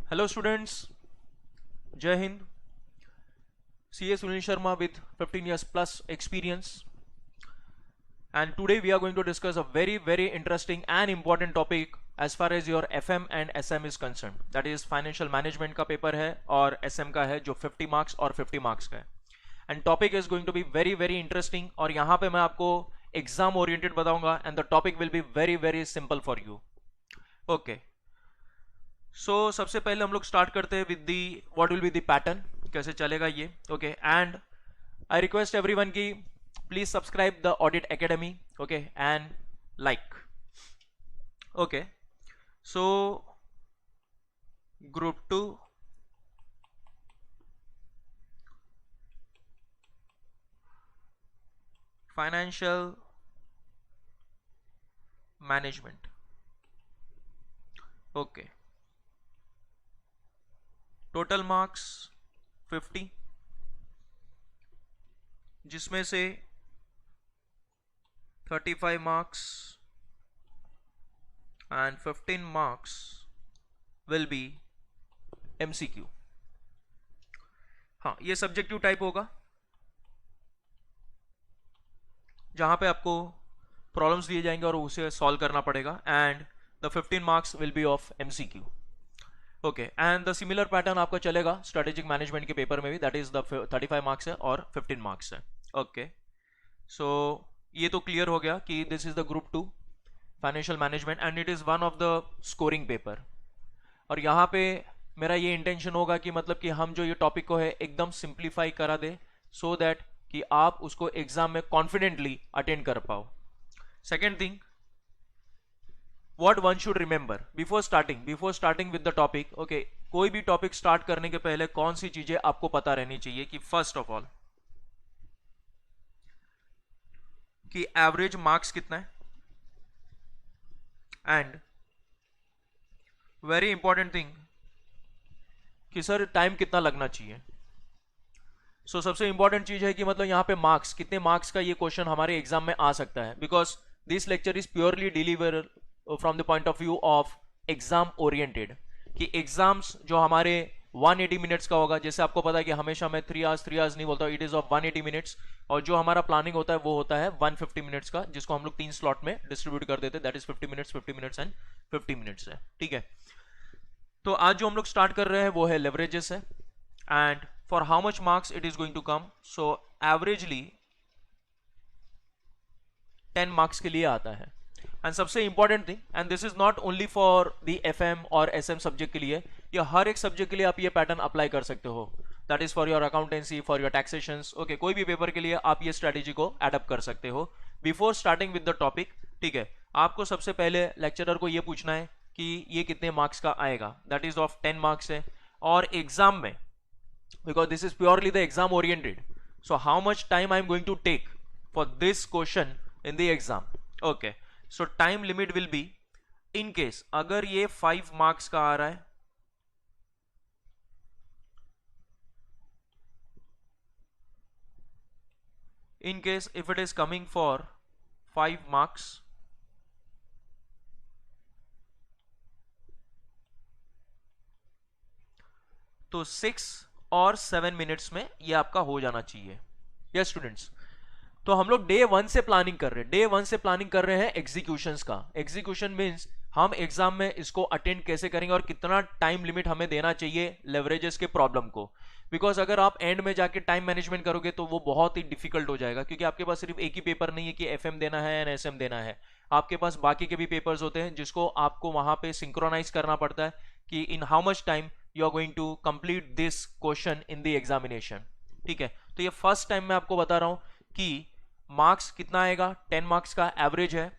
Hello students, Jai Hind. CA Sunil Sharma with 15 years plus experience, and today we are going to discuss a very interesting and important topic as far as your FM and SM is concerned. That is financial management का paper है और SM का है जो 50 marks और 50 marks का है. And topic is going to be very interesting और यहाँ पे मैं आपको एग्जाम ओरिएंटेड बताऊंगा and the topic will be very simple for you. Okay, so सबसे पहले हम लोग स्टार्ट करते हैं with the what will be the pattern, कैसे चलेगा ये. Okay, and I request everyone की please subscribe the Audit Academy. Okay, and like. Okay, so group 2 financial management. Okay, total marks 50, जिसमें से 35 marks and 15 marks will be MCQ. हाँ, ये subjective type होगा जहां पे आपको प्रॉब्लम्स दिए जाएंगे और उसे सॉल्व करना पड़ेगा and the 15 marks will be of MCQ. Okay, and the similar pattern आपका चलेगा स्ट्रेटेजिक मैनेजमेंट के पेपर में भी, दैट इज द 35 मार्क्स है और 15 मार्क्स है. ओके, सो ये तो क्लियर हो गया कि this is the group 2 financial management and it is one of the scoring paper. और यहाँ पे मेरा ये इंटेंशन होगा कि मतलब कि हम जो ये टॉपिक को है एकदम सिंप्लीफाई करा दे सो दैट कि आप उसको एग्जाम में कॉन्फिडेंटली अटेंड कर पाओ. Second thing, what one should remember before starting with the topic. okay, कोई भी टॉपिक स्टार्ट करने के पहले कौन सी चीजें आपको पता रहनी चाहिए कि फर्स्ट ऑफ ऑल कि एवरेज मार्क्स कितना है एंड वेरी इंपॉर्टेंट थिंग कि सर टाइम कितना लगना चाहिए. सो सबसे इंपॉर्टेंट चीज है कि मतलब यहाँ पे मार्क्स, कितने मार्क्स का ये क्वेश्चन हमारे एग्जाम में आ सकता है, because this lecture is purely deliver from the point of view of exam oriented. कि एग्जाम्स जो हमारे 180 मिनट्स का होगा, जैसे आपको पता है कि हमेशा मैं 3 आवर्स नहीं बोलता, इट इज ऑफ 180 मिनट्स. और जो हमारा प्लानिंग होता है वो होता है 150 मिनट्स का, जिसको हम लोग 3 स्लॉट में डिस्ट्रीब्यूट कर देते हैं, that is 50 minutes and 50 minutes है. ठीक है, तो आज जो हम लोग स्टार्ट कर रहे हैं वो है लेवरेजेस है and for how much marks it is going to come. So averagely 10 marks के लिए आता है. एंड सबसे important thing, and this is not only for the FM और SM सब्जेक्ट के लिए, या हर एक सब्जेक्ट के लिए आप ये पैटर्न अप्लाई कर सकते हो. That is for your accountancy, for your taxations. Okay, कोई भी पेपर के लिए आप ये स्ट्रेटेजी को एडप्ट कर सकते हो. Before starting with the topic, ठीक है, आपको सबसे पहले लेक्चरर को ये पूछना है कि ये कितने मार्क्स का आएगा. दैट इज ऑफ 10 मार्क्स है. और एग्जाम में, because this is purely the exam oriented, so how much time I am going to take for this question in the exam. Okay, so time limit will be, in case अगर ये 5 marks का आ रहा है, in case if it is coming for 5 marks, तो 6 और 7 minutes में ये आपका हो जाना चाहिए. यस स्टूडेंट्स, तो हम लोग डे 1 से प्लानिंग कर रहे हैं एग्जीक्यूशंस का. एग्जीक्यूशन मींस हम एग्जाम में इसको अटेंड कैसे करेंगे और कितना टाइम लिमिट हमें देना चाहिए लेवरेजेस के प्रॉब्लम को. बिकॉज अगर आप एंड में जाके टाइम मैनेजमेंट करोगे तो वो बहुत ही डिफिकल्ट हो जाएगा, क्योंकि आपके पास सिर्फ एक ही पेपर नहीं है कि FM देना है एंड SM देना है. आपके पास बाकी के भी पेपर्स होते हैं जिसको आपको वहां पे सिंक्रोनाइज करना पड़ता है कि in how much time you are going to complete this question in the examination. ठीक है, तो ये फर्स्ट टाइम मैं आपको बता रहा हूं कि मार्क्स कितना आएगा. 10 मार्क्स का एवरेज है.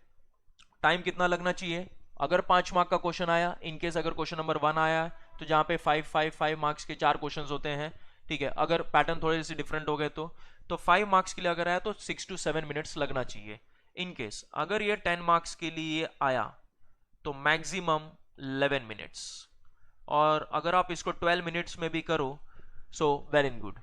टाइम कितना लगना चाहिए. अगर 5 मार्क का क्वेश्चन आया, इनकेस अगर क्वेश्चन नंबर 1 आया तो जहां पे 5 मार्क्स के 4 क्वेश्चंस होते हैं. ठीक है, अगर पैटर्न थोड़े से डिफरेंट हो गए तो 5 मार्क्स के लिए अगर आया तो 6 to 7 मिनट्स लगना चाहिए. इनकेस अगर ये 10 मार्क्स के लिए आया तो मैक्सिमम 11 मिनट्स. और अगर आप इसको 12 मिनट्स में भी करो सो वेरी गुड.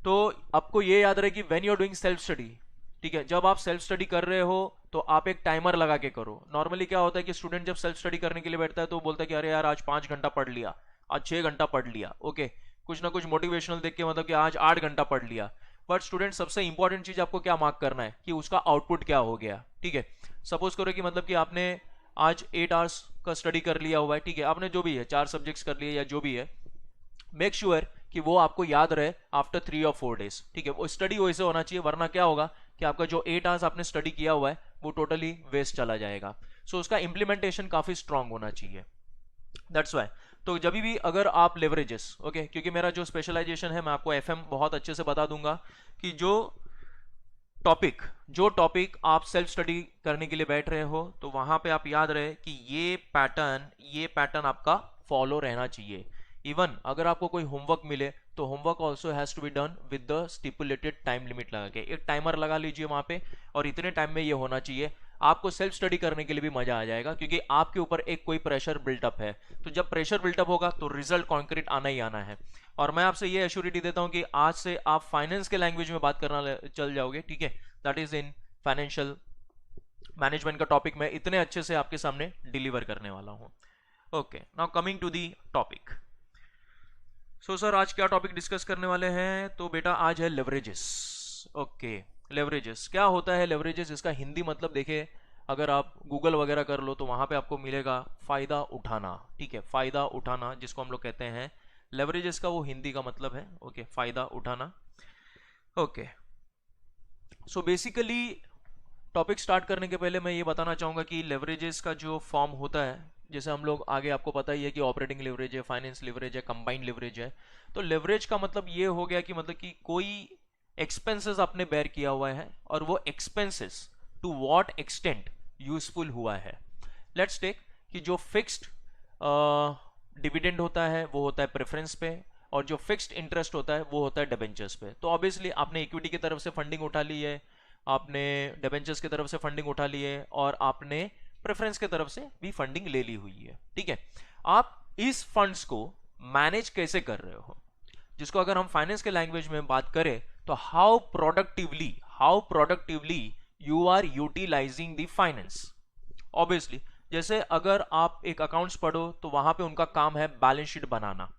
तो आपको ये याद रहे कि when you are doing self study, ठीक है, जब आप सेल्फ स्टडी कर रहे हो तो आप एक टाइमर लगा के करो. नॉर्मली क्या होता है कि स्टूडेंट जब सेल्फ स्टडी करने के लिए बैठता है तो बोलता है कि अरे यार आज 5 घंटा पढ़ लिया, आज 6 घंटा पढ़ लिया, ओके, कुछ ना कुछ मोटिवेशनल देख के मतलब कि आज 8 घंटा पढ़ लिया, बट स्टूडेंट सबसे इंपॉर्टेंट चीज आपको क्या मार्क करना है कि उसका आउटपुट क्या हो गया, ठीक है। सपोज करो कि मतलब कि आपने आज 8 आवर्स का स्टडी कर लिया हुआ है, ठीक है, आपने जो भी है 4 सब्जेक्ट्स कर लिए या जो भी है, मेक श्योर कि वो आपको याद रहे आफ्टर 3 और 4 डेज, ठीक है। वो स्टडी वैसे होना चाहिए, वरना क्या होगा कि आपका जो 8 आवर्स आपने स्टडी किया हुआ है वो टोटली वेस्ट चला जाएगा। सो उसका इंप्लीमेंटेशन काफी स्ट्रांग होना चाहिए, दैट्स वाई। तो जब भी अगर आप लेवरेजेस, ओके, क्योंकि मेरा जो स्पेशलाइजेशन है मैं आपको एफएम बहुत अच्छे से बता दूंगा कि जो टॉपिक आप सेल्फ स्टडी करने के लिए बैठ रहे हो तो वहां पे आप याद रहे कि ये पैटर्न आपका फॉलो रहना चाहिए। इवन अगर आपको कोई होमवर्क मिले तो homework also has to be done with the stipulated time limit लगा के, एक टाइमर लगा लीजिए वहां पे, और इतने टाइम में ये होना चाहिए। आपको सेल्फ स्टडी करने के लिए भी मजा आ जाएगा क्योंकि आपके ऊपर एक कोई प्रेशर बिल्टअप है, तो जब प्रेशर बिल्टअप होगा तो रिजल्ट कॉन्क्रीट आना ही आना है। और मैं आपसे ये एश्योरिटी देता हूं कि आज से आप फाइनेंस के लैंग्वेज में बात करना चल जाओगे, ठीक है, that is in financial management का टॉपिक मैं इतने अच्छे से आपके सामने डिलीवर करने वाला हूं। Okay, now coming to the topic. So sir आज क्या टॉपिक डिस्कस करने वाले हैं, तो बेटा आज है लेवरेजेस। ओके, लेवरेजेस क्या होता है, लेवरेजेस इसका हिंदी मतलब देखिए, अगर आप गूगल वगैरह कर लो तो वहां पे आपको मिलेगा फायदा उठाना, ठीक है, फायदा उठाना जिसको हम लोग कहते हैं लेवरेजेस का वो हिंदी का मतलब है, ओके, फायदा उठाना। Okay, so basically topic start करने के पहले मैं ये बताना चाहूंगा कि लेवरेजेस का जो फॉर्म होता है, जैसे हम लोग आगे आपको पता ही है कि ऑपरेटिंग लेवरेज है, फाइनेंस लेवरेज है, कंबाइंड लेवरेज है। तो लेवरेज का मतलब ये हो गया कि मतलब कि कोई एक्सपेंसेस आपने बेयर किया हुआ है और वो expenses to what extent useful हुआ है। लेट्स टेक कि जो फिक्स्ड डिविडेंड होता है वो होता है प्रेफरेंस पे, और जो फिक्स्ड इंटरेस्ट होता है वो होता है डिबेंचर्स पे। तो ऑब्वियसली आपने इक्विटी की तरफ से फंडिंग उठा ली है, आपने डिबेंचर्स की तरफ से फंडिंग उठा ली है, और आपने प्रेफरेंस की तरफ से भी फंडिंग ले ली हुई है, ठीक है। आप इस फंड्स को मैनेज कैसे कर रहे हो, जिसको अगर हम फाइनेंस के लैंग्वेज में बात करें तो how productively you are utilising the finance. Obviously जैसे अगर आप एक अकाउंट्स पढ़ो तो वहां पे उनका काम है बैलेंस शीट बनाना,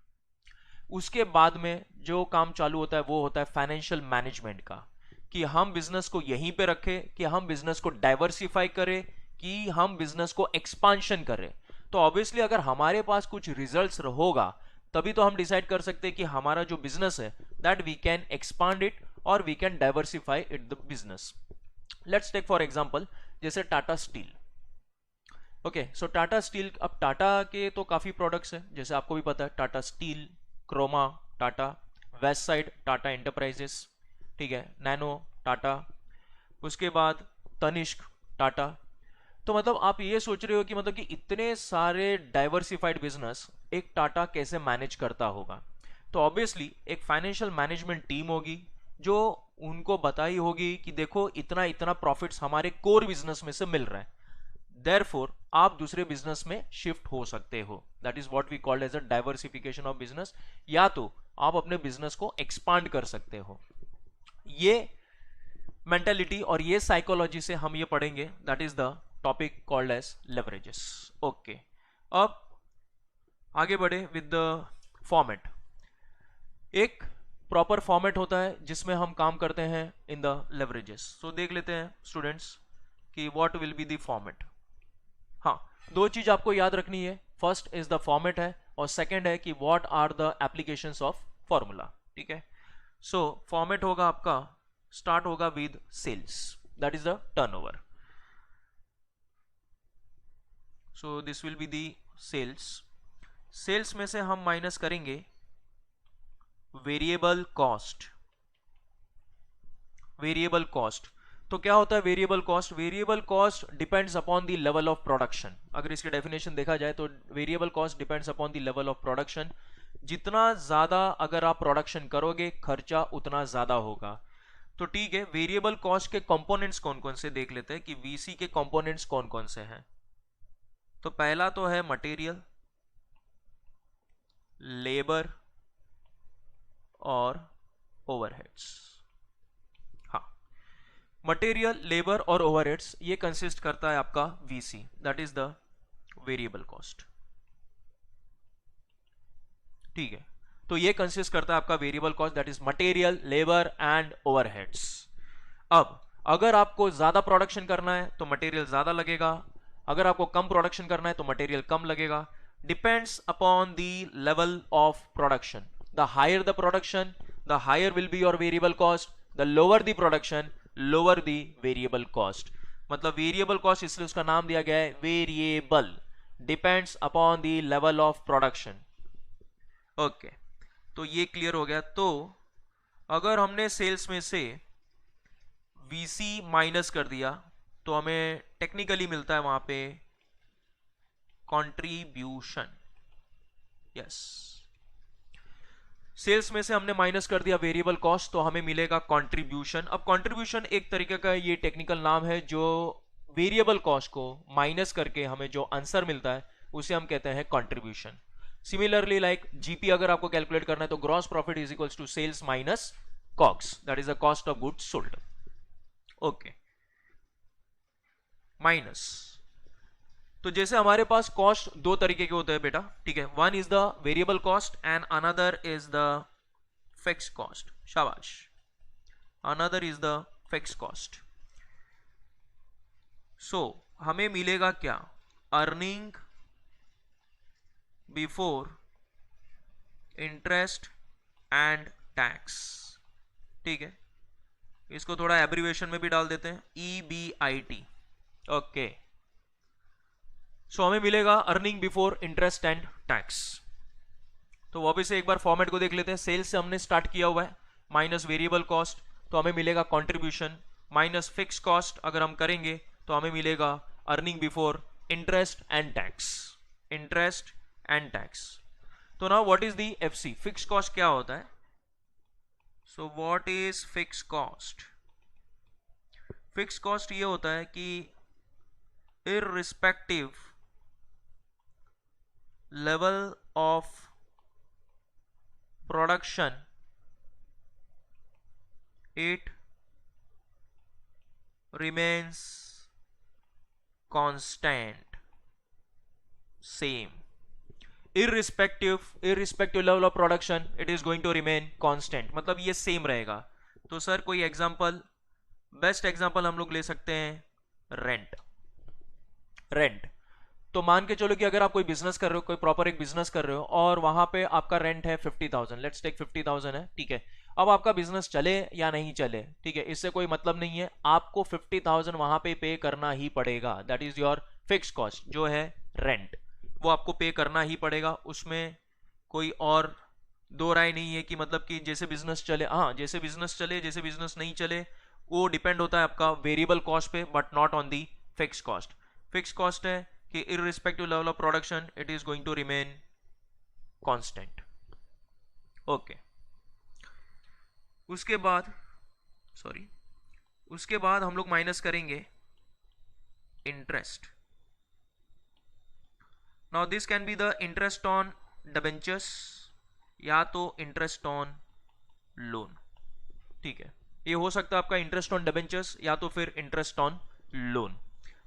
उसके बाद में जो काम चालू होता है वो होता है फाइनेंशियल मैनेजमेंट का, कि हम बिजनेस को यहीं पे रखें, कि हम बिजनेस को डाइवर्सिफाई करें, कि हम बिजनेस को एक्सपांशन करें। तो ऑब्वियसली अगर हमारे पास कुछ रिजल्ट्स होगा तभी तो हम डिसाइड कर सकते हैं कि हमारा जो बिजनेस है that we can expand it और we can diversify it the business. Let's take for example जैसे Tata steel. Okay, so Tata steel, अब टाटा के तो काफी प्रोडक्ट्स हैं, जैसे आपको भी पता है Tata steel, Croma Tata, west side Tata enterprises, ठीक है, नैनो टाटा, उसके बाद तनिष्क टाटा। तो मतलब आप ये सोच रहे हो कि मतलब कि इतने सारे डाइवर्सिफाइड बिजनेस एक टाटा कैसे मैनेज करता होगा। तो ऑब्वियसली एक फाइनेंशियल मैनेजमेंट टीम होगी जो उनको बताई होगी कि देखो इतना इतना प्रॉफिट्स हमारे कोर बिजनेस में से मिल रहा है, देयरफॉर आप दूसरे बिजनेस में शिफ्ट हो सकते हो, that is what we called as a diversification of business, या तो आप अपने बिजनेस को एक्सपांड कर सकते हो। ये मेंटालिटी और ये साइकोलॉजी से हम ये पढ़ेंगे, that is the topic called as leverages. Okay, अब आगे बढ़े विद द फॉर्मेट। एक प्रॉपर फॉर्मेट होता है जिसमें हम काम करते हैं इन द लेवरेजेस। सो देख लेते हैं स्टूडेंट्स कि what will be the format. हाँ, दो चीज आपको याद रखनी है, फर्स्ट इज द फॉर्मेट है और सेकंड है कि what are the applications of formula, ठीक है। सो फॉर्मेट होगा आपका, स्टार्ट होगा with sales, that is the turnover. So this will be the sales. Sales में से हम माइनस करेंगे वेरिएबल कॉस्ट। वेरिएबल कॉस्ट तो क्या होता है variable cost? Variable cost depends upon the level of production. अगर इसकी डेफिनेशन देखा जाए तो variable cost depends upon the level of production. जितना ज्यादा अगर आप प्रोडक्शन करोगे खर्चा उतना ज्यादा होगा। तो ठीक है, वेरिएबल कॉस्ट के कंपोनेंट्स कौन कौन से देख लेते हैं कि वीसी के कंपोनेंट्स कौन कौन से हैं। तो पहला तो है मटेरियल, लेबर और ओवरहेड्स। हाँ, मटेरियल, लेबर और ओवरहेड्स ये कंसिस्ट करता है आपका VC, that is the variable cost. ठीक है, तो ये कंसिस्ट करता है आपका variable cost, that is material, labour and overheads. अब अगर आपको ज्यादा प्रोडक्शन करना है तो मटेरियल ज्यादा लगेगा, अगर आपको कम प्रोडक्शन करना है तो मटेरियल कम लगेगा, depends upon the level of production. The higher the production, the higher will be your variable cost, the lower the production, lower the variable cost. मतलब वेरिएबल कॉस्ट इसलिए उसका नाम दिया गया है variable, depends upon the level of production. Okay, तो ये clear हो गया। तो अगर हमने सेल्स में से VC माइनस कर दिया तो हमें टेक्निकली मिलता है वहां पे कंट्रीब्यूशन। यस, सेल्स में से हमने माइनस कर दिया वेरिएबल कॉस्ट तो हमें मिलेगा कंट्रीब्यूशन। अब कंट्रीब्यूशन एक तरीके का ये टेक्निकल नाम है जो वेरिएबल कॉस्ट को माइनस करके हमें जो आंसर मिलता है उसे हम कहते हैं कंट्रीब्यूशन। सिमिलरली लाइक जीपी अगर आपको कैलकुलेट करना है तो gross profit is equals to sales minus COGS, that is the cost of goods sold. Okay, minus. तो जैसे हमारे पास कॉस्ट दो तरीके के होते हैं बेटा, ठीक है, one is the variable cost and another is the fix cost. शाबाश, another is the fix cost. So हमें मिलेगा क्या, earning before interest and tax. ठीक है, इसको थोड़ा एब्रीवेशन में भी डाल देते हैं, EBIT। ओके, सो हमें मिलेगा earning before interest and tax. तो वापस से एक बार फॉर्मेट को देख लेते हैं। सेल्स से हमने स्टार्ट किया हुआ है, माइनस वेरिएबल कॉस्ट तो हमें मिलेगा कंट्रीब्यूशन, माइनस फिक्स कॉस्ट अगर हम करेंगे तो हमें मिलेगा earning before interest and tax, interest and tax. तो now what is the FC, fix cost क्या होता है? So what is fix cost? Fix cost ये होता है कि irrespective level of production it remains constant, same, irrespective level of production it is going to remain constant, मतलब ये same रहेगा। तो सर कोई एग्जांपल, बेस्ट एग्जांपल हम लोग ले सकते हैं रेंट। रेंट तो मान के चलो कि अगर आप कोई बिजनेस कर रहे हो, कोई प्रॉपर एक बिजनेस कर रहे हो और वहां पे आपका रेंट है 50,000, लेट्स टेक 50,000 है, ठीक है। अब आपका बिजनेस चले या नहीं चले, ठीक है, इससे कोई मतलब नहीं है, आपको 50,000 वहां पे करना ही पड़ेगा, that is your fix cost जो है रेंट, वो आपको पे करना ही पड़ेगा। उसमें कोई और दो राय नहीं है कि मतलब कि जैसे बिजनेस चले, हाँ जैसे बिजनेस चले, जैसे बिजनेस नहीं चले, वो डिपेंड होता है आपका वेरिएबल कॉस्ट पे but not on the fix cost. Fix cost है कि irrespective level of production it is going to remain constant. Okay, उसके बाद उसके बाद हम लोग माइनस करेंगे interest. Now this can be the interest on debentures या तो इंटरेस्ट ऑन लोन, ठीक है, ये हो सकता है आपका इंटरेस्ट ऑन डिबेंचर्स या तो फिर इंटरेस्ट ऑन लोन।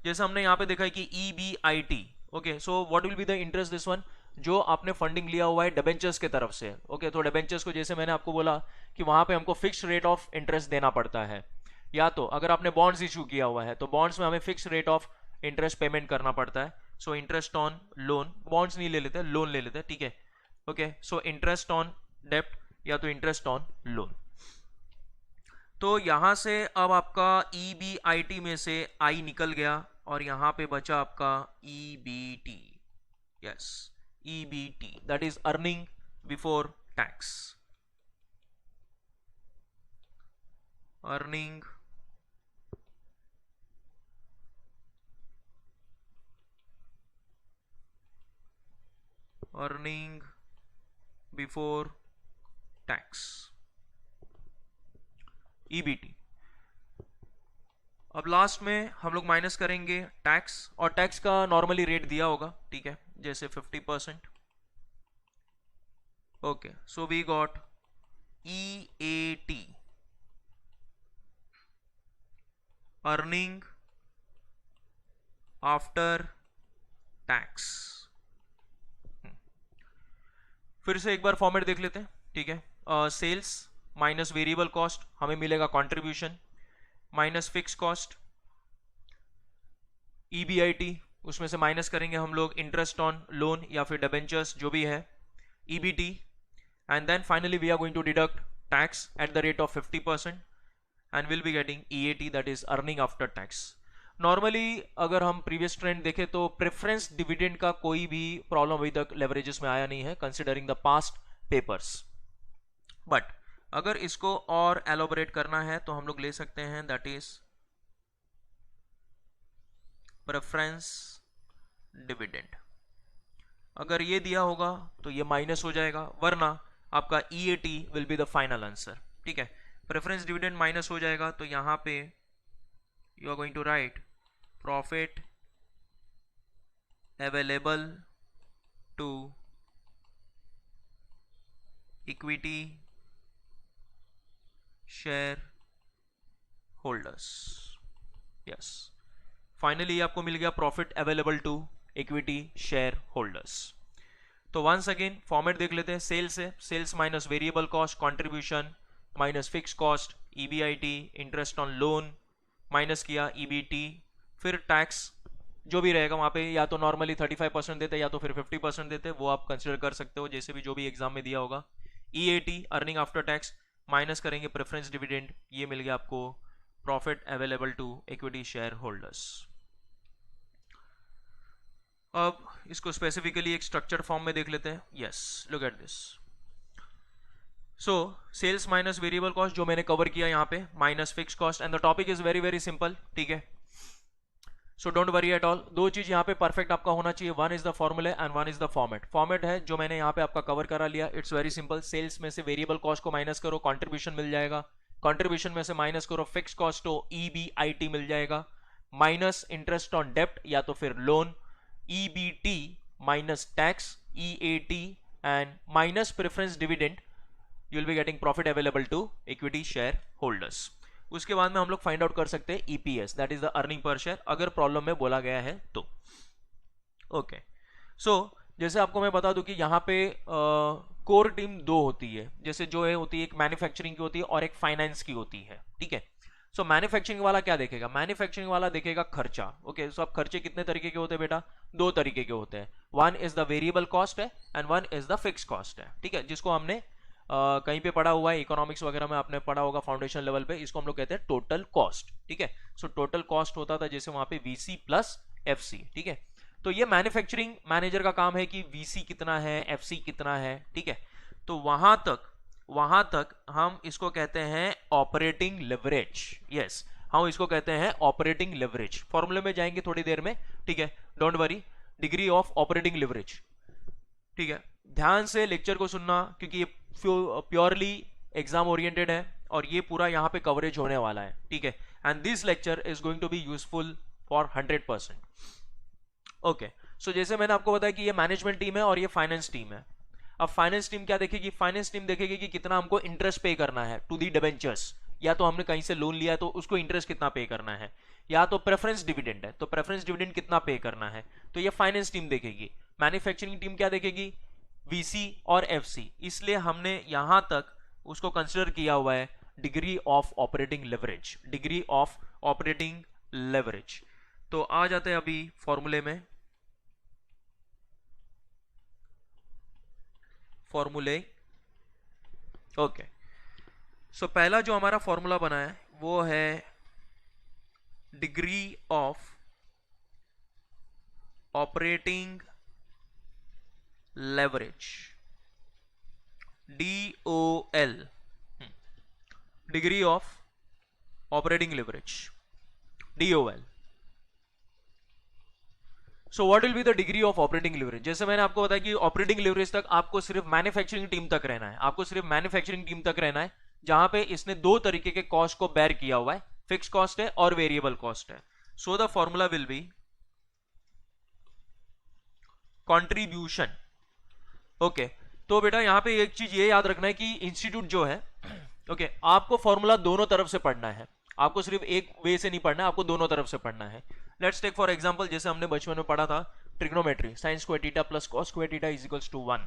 जैसे हमने यहाँ पे देखा है कि EBIT। Okay, so what will be the interest this one, जो आपने फंडिंग लिया हुआ है डिबेंचर्स के तरफ से। ओके, तो डिबेंचर्स को जैसे मैंने आपको बोला कि वहां पे हमको फिक्स रेट ऑफ इंटरेस्ट देना पड़ता है, या तो अगर आपने बॉन्ड्स इशू किया हुआ है तो बॉन्ड्स में हमें fix rate of interest payment करना पड़ता है। So interest on loan, bonds नहीं ले लेते, लोन ले लेते, ठीक है। ओके, सो इंटरेस्ट ऑन डेप्ट या तो इंटरेस्ट ऑन लोन। तो यहां से अब आपका EBIT में से I निकल गया और यहां पे बचा आपका EBT। Yes, EBT that is earning before tax, earning earning before tax, EBT। अब लास्ट में हम लोग माइनस करेंगे टैक्स, और टैक्स का नॉर्मली रेट दिया होगा, ठीक है, जैसे 50%। Okay, so we got EAT, earning after tax. फिर से एक बार फॉर्मेट देख लेते हैं, ठीक है। सेल्स माइनस वेरिएबल कॉस्ट हमें मिलेगा contribution, minus fix cost EBIT, उसमें से माइनस करेंगे हम लोग इंटरेस्ट ऑन लोन या फिर डिबेंचर्स जो भी है, EBT, and then finally we are going to deduct tax at the rate of 50% and we'll be getting EAT, that is earning after tax. Normally अगर हम प्रीवियस ट्रेंड देखें तो preference dividend का कोई भी प्रॉब्लम अभी तक लेवरेजेस में आया नहीं है considering the past papers, but अगर इसको और एलोबरेट करना है तो हम लोग ले सकते हैं, दैट इज प्रेफरेंस डिविडेंड। अगर ये दिया होगा तो ये माइनस हो जाएगा, वरना आपका EAT will be the final answer, ठीक है। प्रेफरेंस डिविडेंड माइनस हो जाएगा तो यहां पे you are going to write profit available to equity share holders. Yes, finally आपको मिल गया profit available to equity share holders. तो वंस अगेन फॉर्मेट देख लेते हैं। सेल्स है, sales minus variable cost contribution minus fix cost EBIT, interest on loan minus किया EBT, फिर टैक्स जो भी रहेगा वहां पे या तो नॉर्मली 35% देते या तो फिर 50% देते, वो आप कंसिडर कर सकते हो जैसे भी जो भी एग्जाम में दिया होगा। EAT earning after tax minus करेंगे प्रेफरेंस डिविडेंड, ये मिल गया आपको profit available to equity share holders. अब इसको स्पेसिफिकली एक स्ट्रक्चर्ड फॉर्म में देख लेते हैं। Yes, look at this. So sales minus variable cost जो मैंने कवर किया यहाँ पे, minus fix cost, and the topic is very very simple, ठीक है। So don't worry at all. दो चीज यहाँ पे परफेक्ट आपका होना चाहिए, one is the formula and one is the format. Format है जो मैंने यहाँ पे आपका कवर करा लिया, इट्स वेरी सिंपल। सेल्स में से वेरिएबल कॉस्ट को माइनस करो, कंट्रीब्यूशन मिल जाएगा, कंट्रीब्यूशन में से माइनस करो फिक्स कॉस्ट तो EBIT मिल जाएगा, माइनस इंटरेस्ट ऑन डेप्ट या तो फिर loan EBT, minus tax EAT, and minus preference dividend, you will be getting profit available to equity share holders. उसके बाद में हम लोग फाइंड आउट कर सकते हैं EPS, that is the earning per share, अगर प्रॉब्लम में बोला गया है तो। ओके, सो जैसे आपको मैं बता दूं कि यहाँ पे कोर टीम दो होती है, जैसे जो है होती है एक मैन्युफैक्चरिंग की होती है और एक फाइनेंस की होती है, ठीक है। सो मैन्युफैक्चरिंग वाला क्या देखेगा? मैन्युफैक्चरिंग वाला देखेगा खर्चा। ओके, सो अब खर्चे कितने तरीके के होते हैं बेटा? दो तरीके के होते हैं, one is the variable cost है and one is the fix cost है, ठीक है, जिसको हमने कहीं पे पढ़ा हुआ है, इकोनॉमिक्स वगैरह में आपने पढ़ा होगा फाउंडेशन लेवल पे, इसको हम लोग कहते हैं टोटल कॉस्ट, ठीक है। सो टोटल कॉस्ट होता था जैसे वहां पे VC प्लस FC, ठीक है। तो ये मैन्युफैक्चरिंग मैनेजर का काम है कि VC कितना है, FC कितना है, ठीक है। तो वहां तक हम इसको कहते हैं ऑपरेटिंग लेवरेज। यस, हम इसको कहते हैं ऑपरेटिंग लेवरेज। फॉर्मूले में जाएंगे थोड़ी देर में, ठीक है, don't worry. Degree of operating leverage, ठीक है। ध्यान से लेक्चर को सुनना क्योंकि ये प्योरली एग्जाम ओरिएंटेड है और ये पूरा यहाँ पे कवरेज होने वाला है, ठीक है। And this lecture is going to be useful for 100%। Okay, so जैसे मैंने आपको बताया कि ये मैनेजमेंट टीम है और ये फाइनेंस टीम है। अब फाइनेंस टीम क्या देखेगी? फाइनेंस टीम देखेगी कि कितना हमको इंटरेस्ट पे करना है टू दी डिबेंचर्स, या तो हमने कहीं से लोन लिया है तो उसको इंटरेस्ट कितना पे करना है, या तो प्रेफरेंस डिविडेंड है तो प्रेफरेंस डिविडेंड कितना पे करना है, तो ये फाइनेंस टीम देखेगी। मैन्युफैक्चरिंग टीम क्या देखेगी? VC और FC, इसलिए हमने यहां तक उसको कंसिडर किया हुआ है degree of operating leverage, degree of operating leverage. तो आ जाते हैं अभी फॉर्मूले में, फॉर्मूले। ओके, सो पहला जो हमारा फॉर्मूला बना है वो है degree of operating leverage, DOL, degree of operating leverage, DOL। So what will be the degree of operating leverage? जैसे मैंने आपको बताया कि ऑपरेटिंग लेवरेज तक आपको सिर्फ मैन्युफैक्चरिंग टीम तक रहना है, आपको सिर्फ मैन्युफैक्चरिंग टीम तक रहना है, जहां पे इसने दो तरीके के कॉस्ट को बेयर किया हुआ है, फिक्स कॉस्ट है और वेरिएबल कॉस्ट है। So the formula will be contribution. Okay, तो बेटा यहां पे एक चीज ये याद रखना है कि इंस्टीट्यूट जो है, ओके, आपको फॉर्मूला दोनों तरफ से पढ़ना है, आपको सिर्फ एक वे से नहीं पढ़ना है, आपको दोनों तरफ से पढ़ना है। लेट्स टेक फॉर एग्जांपल, जैसे हमने बचपन में पढ़ा था trigonometry, sine square theta plus cos square theta is equals to 1।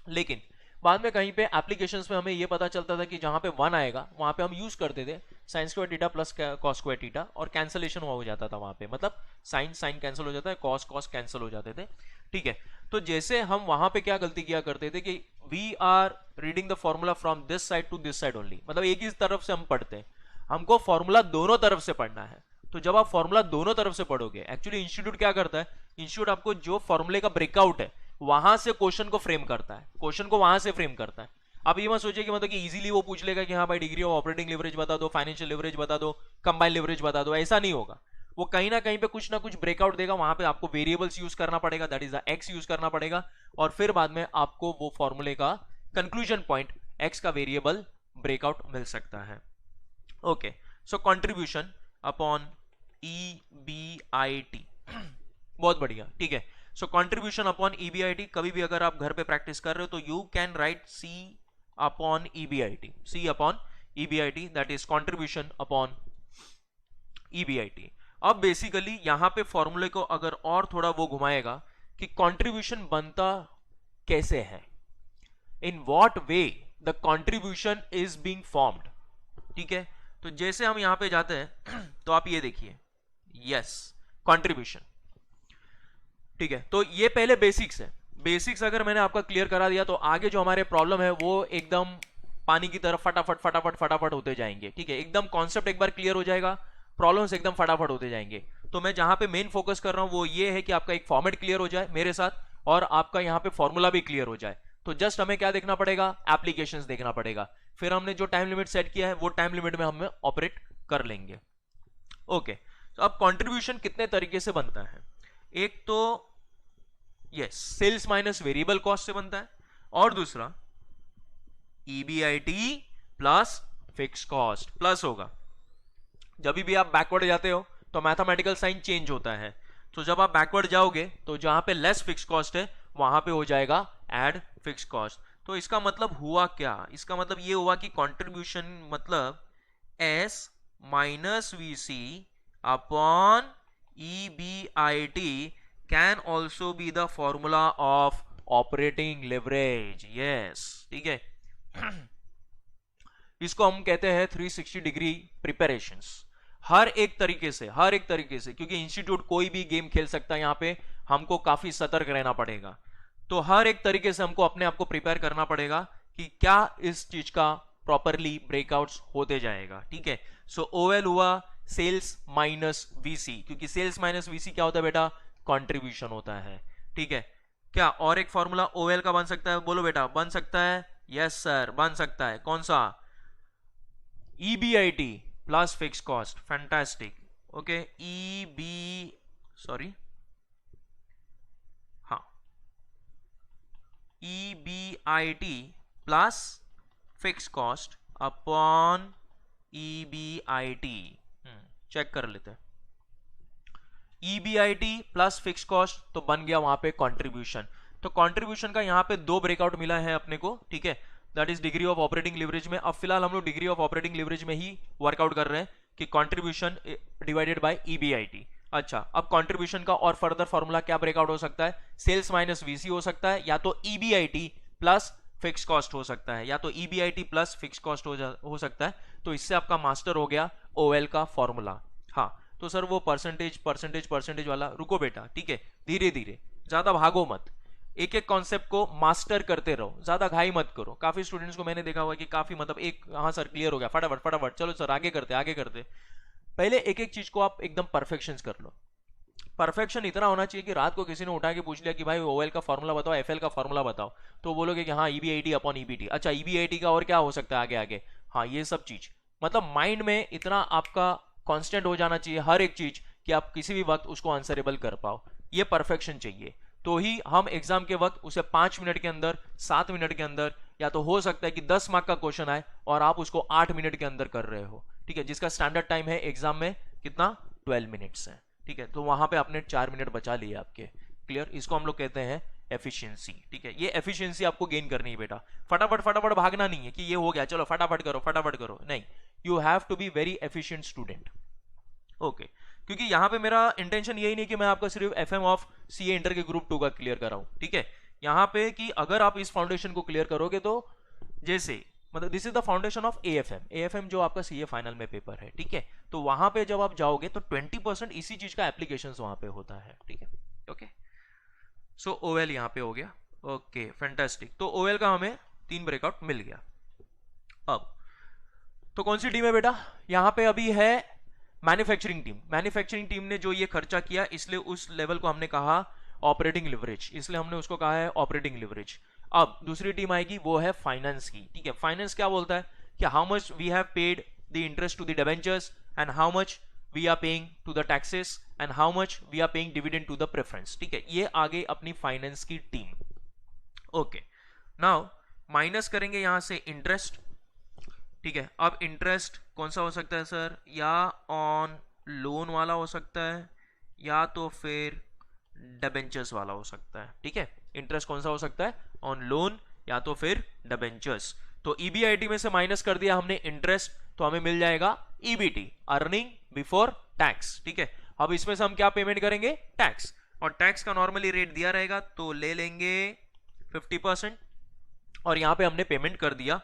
लेकिन बाद में कहीं पे एप्लीकेशंस में हमें ये पता चलता था कि जहां पे 1 आएगा वहां पे हम यूज करते थे sign square theta plus cos square theta, और कैंसलेशन हो जाता था वहां पे, मतलब साइन साइन कैंसिल हो जाता है, कॉस कॉस कैंसिल हो जाते थे। ठीक है, तो जैसे हम वहां पे क्या गलती किया करते थे कि we are reading the formula from this side to this side only, मतलब एक ही तरफ से हम पढ़ते हैं, हमको फॉर्मूला दोनों तरफ से पढ़ना है। तो जब आप फॉर्मूला दोनों तरफ से पढ़ोगे, एक्चुअली इंस्टीट्यूट क्या करता है, इंस्टीट्यूट आपको जो फॉर्मूले का ब्रेकआउट है वहां से क्वेश्चन को फ्रेम करता है, क्वेश्चन को वहां से फ्रेम करता है। आप ये मत सोचिए कि मतलब कि इजीली वो पूछ लेगा कि हाँ भाई डिग्री ऑफ ऑपरेटिंग लिवरेज बता दो, फाइनेंशियल लिवरेज बता दो, कंबाइन लिवरेज बता दो, ऐसा नहीं होगा। वो कहीं ना कहीं पे कुछ ना कुछ ब्रेकआउट देगा, वहां पे आपको वेरिएबल्स यूज करना पड़ेगा, that is the x use करना पड़ेगा, और फिर बाद में आपको वो फॉर्मूले का कंक्लूजन पॉइंट एक्स का वेरिएबल ब्रेकआउट मिल सकता है। ओके, सो कंट्रीब्यूशन अपॉन EBIT, बहुत बढ़िया। ठीक है, सो कंट्रीब्यूशन अपॉन EBIT, कभी भी अगर आप घर पे प्रैक्टिस कर रहे हो तो you can write C upon EBIT, C upon EBIT, that is contribution upon EBIT। अब बेसिकली यहां पे फॉर्मूले को अगर और थोड़ा वो घुमाएगा कि कंट्रीब्यूशन बनता कैसे है, in what way the contribution is being formed. ठीक है, तो जैसे हम यहां पे जाते हैं तो आप ये देखिए, यस कंट्रीब्यूशन। ठीक है, तो ये पहले बेसिक्स है, बेसिक्स अगर मैंने आपका क्लियर करा दिया तो आगे जो हमारे प्रॉब्लम है वो एकदम पानी की तरफ फटाफट फटाफट फटाफट होते जाएंगे। ठीक है, एकदम कॉन्सेप्ट एक बार क्लियर हो जाएगा, प्रॉब्लम्स एकदम फटाफट होते जाएंगे। तो मैं जहां पे मेन फोकस कर रहा हूं वो ये है कि आपका एक फॉर्मेट क्लियर हो जाए मेरे साथ, और आपका यहां पे फॉर्मूला भी क्लियर हो जाए। तो जस्ट हमें क्या देखना पड़ेगा, एप्लीकेशंस देखना पड़ेगा, फिर हमने जो टाइम लिमिट सेट किया है वो टाइम लिमिट में हम ऑपरेट कर लेंगे। ओके, तो अब कंट्रीब्यूशन कितने तरीके से बनता है, एक तो yes sales minus variable cost से बनता है, और दूसरा EBIT plus fix cost plus होगा। जब भी आप बैकवर्ड जाते हो तो मैथमेटिकल साइन चेंज होता है, तो जब आप बैकवर्ड जाओगे तो जहां पे लेस फिक्स कॉस्ट है वहां पे हो जाएगा ऐड फिक्स कॉस्ट। तो इसका मतलब हुआ क्या, इसका मतलब ये हुआ कि कंट्रीब्यूशन मतलब S minus VC upon EBIT can also be the formula of operating leverage. Yes, ठीक है, इसको हम कहते हैं 360 डिग्री प्रिपरेशंस। हर एक तरीके से, हर एक तरीके से, क्योंकि इंस्टीट्यूट कोई भी गेम खेल सकता है, यहां पे हमको काफी सतर्क रहना पड़ेगा। तो हर एक तरीके से हमको अपने आप को प्रिपेयर करना पड़ेगा कि क्या इस चीज का प्रॉपरली ब्रेकआउट्स होते जाएगा। ठीक है, सो OL हुआ सेल्स माइनस VC, क्योंकि सेल्स माइनस VC क्या होता है बेटा, कंट्रीब्यूशन होता है। ठीक है, क्या और एक फॉर्मूला OL का बन सकता है, बोलो बेटा बन सकता है, यस सर बन सकता है, कौन सा, EBIT plus fix cost, fantastic. Okay, EBIT plus fix cost upon EBIT, check कर लेते हैं। EBIT प्लस फिक्स कॉस्ट तो बन गया वहां पे कंट्रीब्यूशन। तो कंट्रीब्यूशन का यहां पे दो ब्रेकआउट मिला है अपने को। ठीक है, that is degree of operating leverage में। अब फिलहाल हम लोग डिग्री ऑफ ऑपरेटिंग लिवरेज में ही वर्कआउट कर रहे हैं कि कंट्रीब्यूशन डिवाइडेड बाय EBIT। अच्छा, अब कंट्रीब्यूशन का और फर्दर फॉर्मूला क्या ब्रेकआउट हो सकता है, सेल्स माइनस VC हो सकता है, या तो EBIT प्लस फिक्स कॉस्ट हो सकता है, या तो EBIT प्लस फिक्स कॉस्ट हो सकता है। तो इससे आपका मास्टर हो गया OL का फॉर्मूला। हाँ, तो सर वो परसेंटेज परसेंटेज परसेंटेज वाला, रुको बेटा, ठीक है, धीरे धीरे, ज्यादा भागो मत, एक एक कॉन्सेप्ट को मास्टर करते रहो, ज्यादा घाई मत करो। काफी स्टूडेंट्स को मैंने देखा हुआ कि काफी मतलब एक, हाँ सर क्लियर हो गया, फटाफट फटाफट, चलो सर आगे करते आगे करते। पहले एक एक चीज को आप एकदम परफेक्शन कर लो। परफेक्शन इतना होना चाहिए कि रात को किसी ने उठा के पूछ लिया कि भाई OL का फॉर्मूला बताओ, FL का फॉर्मूला बताओ, तो बोलोगे कि हाँ EBIT अपॉन EBT। अच्छा, EBIT का और क्या हो सकता है आगे आगे, हाँ ये सब चीज, मतलब माइंड में इतना आपका कांस्टेंट हो जाना चाहिए हर एक चीज कि आप किसी भी वक्त उसको आंसरेबल कर पाओ। ये परफेक्शन चाहिए, तो ही हम एग्जाम के वक्त उसे 5 मिनट के अंदर, 7 मिनट के अंदर, या तो हो सकता है कि 10 मार्क का क्वेश्चन आए और आप उसको 8 मिनट के अंदर कर रहे हो। ठीक है, जिसका स्टैंडर्ड टाइम है एग्जाम में कितना, 12 मिनट्स है। ठीक है, तो वहां पे आपने 4 मिनट बचा लिए आपके, क्लियर, इसको हम लोग कहते हैं एफिशिएंसी। ठीक है, ये एफिशिएंसी आपको गेन करनी है बेटा, फटाफट फटाफट भागना नहीं है कि ये हो गया चलो फटाफट करो, नहीं, you have to be very efficient student. Okay, क्योंकि यहां पे मेरा इंटेंशन यही नहीं कि मैं आपका सिर्फ FM ऑफ CA इंटर के ग्रुप 2 का क्लियर कराऊं। ठीक है, यहाँ पे कि अगर आप इस फाउंडेशन को क्लियर करोगे तो जैसे मतलब this is the foundation of AFM जो आपका सीए फाइनल में पेपर है, ठीक है। तो वहां पे जब आप जाओगे तो 20% इसी चीज का एप्लीकेशन वहां पे होता है, ठीक है। ओके, सो ओएल यहाँ पे हो गया। ओके फैंटास्टिक, तो ओएल का हमें 3 ब्रेकआउट मिल गया। अब तो कौन सी टीम है बेटा, यहाँ पे अभी है मैन्युफैक्चरिंग टीम। मैन्युफैक्चरिंग टीम ने जो ये खर्चा किया इसलिए उस लेवल को हमने कहा ऑपरेटिंग लिवरेज, इसलिए हमने उसको कहा है ऑपरेटिंग लिवरेज। अब दूसरी टीम आएगी वो है फाइनेंस की, ठीक है। फाइनेंस क्या बोलता है कि how much we have paid the interest to the debentures and how much we are paying to the taxes and how much we are paying dividend to the preference, ठीक है। ये आगे अपनी फाइनेंस की टीम। ओके, नाउ माइनस करेंगे यहां से interest, ठीक है। अब इंटरेस्ट कौन सा हो सकता है सर, या ऑन लोन वाला हो सकता है या तो फिर डिबेंचर्स वाला हो सकता है, ठीक है। इंटरेस्ट कौन सा हो सकता है, ऑन लोन या तो फिर डिबेंचर्स। तो ईबीआईटी में से माइनस कर दिया हमने इंटरेस्ट, तो हमें मिल जाएगा ईबीटी, अर्निंग बिफोर टैक्स, ठीक है। अब इसमें से हम क्या पेमेंट करेंगे, टैक्स, और टैक्स का नॉर्मली रेट दिया रहेगा तो ले लेंगे 50%, और यहां पे हमने पेमेंट कर दिया,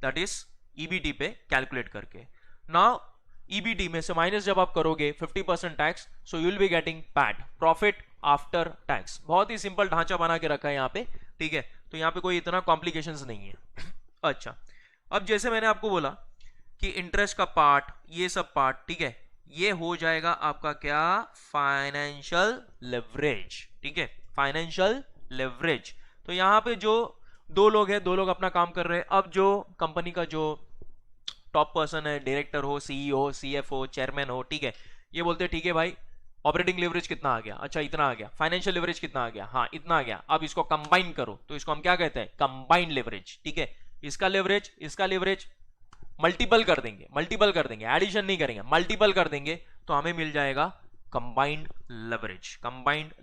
दैट इज ईबीटी पे कैलकुलेट करके। नाउ ईबीटी में से माइनस जब आप करोगे 50% tax, so you will be getting PAT, profit after tax. बहुत ही सिंपल ढांचा बना के रखा है यहाँ पे, ठीक है। तो यहाँ पे कोई इतना कॉम्प्लिकेशंस नहीं है। अच्छा, अब जैसे मैंने आपको बोला कि इंटरेस्ट का पार्ट, ये सब पार्ट, ठीक है, ये हो जाएगा आपका क्या, फाइनेंशियल लेवरेज, ठीक है, फाइनेंशियल लेवरेज। तो यहाँ पे जो दो लोग हैं, दो लोग अपना काम कर रहे हैं। अब जो कंपनी का जो टॉप पर्सन है, डायरेक्टर हो, सीईओ, सीएफओ, चेयरमैन हो, ठीक है, ये बोलते हैं ठीक है भाई ऑपरेटिंग लेवरेज कितना आ गया, अच्छा इतना आ गया, फाइनेंशियल लेवरेज कितना आ गया, हाँ इतना आ गया, अब इसको कंबाइन करो, तो इसको हम क्या कहते हैं, कंबाइंड लेवरेज, ठीक है। इसका लेवरेज मल्टीपल कर देंगे, एडिशन नहीं करेंगे, मल्टीपल कर देंगे, तो हमें मिल जाएगा कंबाइंड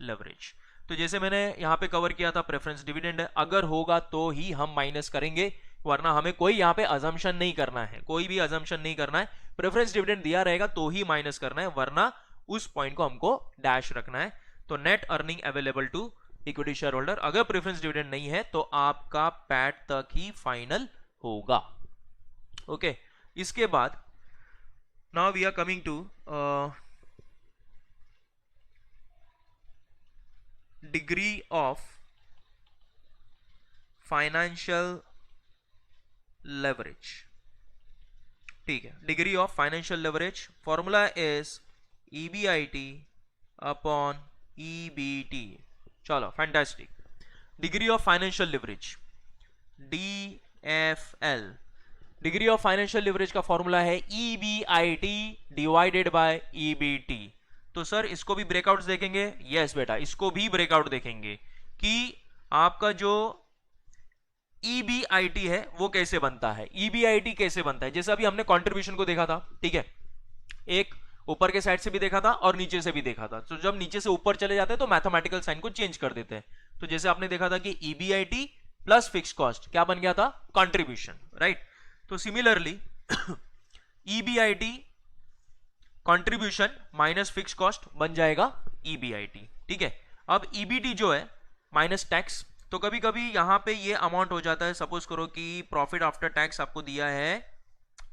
लेवरेज। तो जैसे मैंने यहां पे कवर किया था प्रेफरेंस डिविडेंड है, अगर होगा तो ही हम माइनस करेंगे, वरना हमें कोई यहां पे अजम्पशन नहीं करना है, कोई भी अजम्पशन नहीं करना है। प्रेफरेंस डिविडेंड दिया रहेगा तो ही माइनस करना है, वरना उस पॉइंट को हमको डैश रखना है। तो net earning available to equity share holder, अगर प्रेफरेंस डिविडेंड नहीं है तो आपका पैट तक ही फाइनल होगा। ओके, इसके बाद now we are coming to degree of financial leverage, ठीक है। Degree of financial leverage formula is EBIT upon EBT. चलो fantastic, degree of financial leverage DFL, degree of financial leverage का formula है EBIT divided by EBT. तो sir इसको भी breakouts देखेंगे, yes बेटा इसको भी ब्रेकआउट देखेंगे कि आपका जो ईबीआईटी है वो कैसे बनता है, ईबीआईटी कैसे बनता है। जैसे अभी हमने कंट्रीब्यूशन को देखा था, ठीक है, एक ऊपर के साइड से भी देखा था और नीचे से भी देखा था। तो जब नीचे से ऊपर चले जाते हैं तो मैथमेटिकल साइन को चेंज कर देते हैं। तो जैसे आपने देखा था कि ईबीआईटी प्लस फिक्स कॉस्ट क्या बन गया था, कंट्रीब्यूशन, राइट। तो similarly EBIT contribution minus fix cost बन जाएगा ईबीआईटी, ठीक है। अब ईबीटी जो है माइनस टैक्स, तो कभी कभी यहां पे ये अमाउंट हो जाता है, सपोज करो कि प्रॉफिट आफ्टर टैक्स आपको दिया है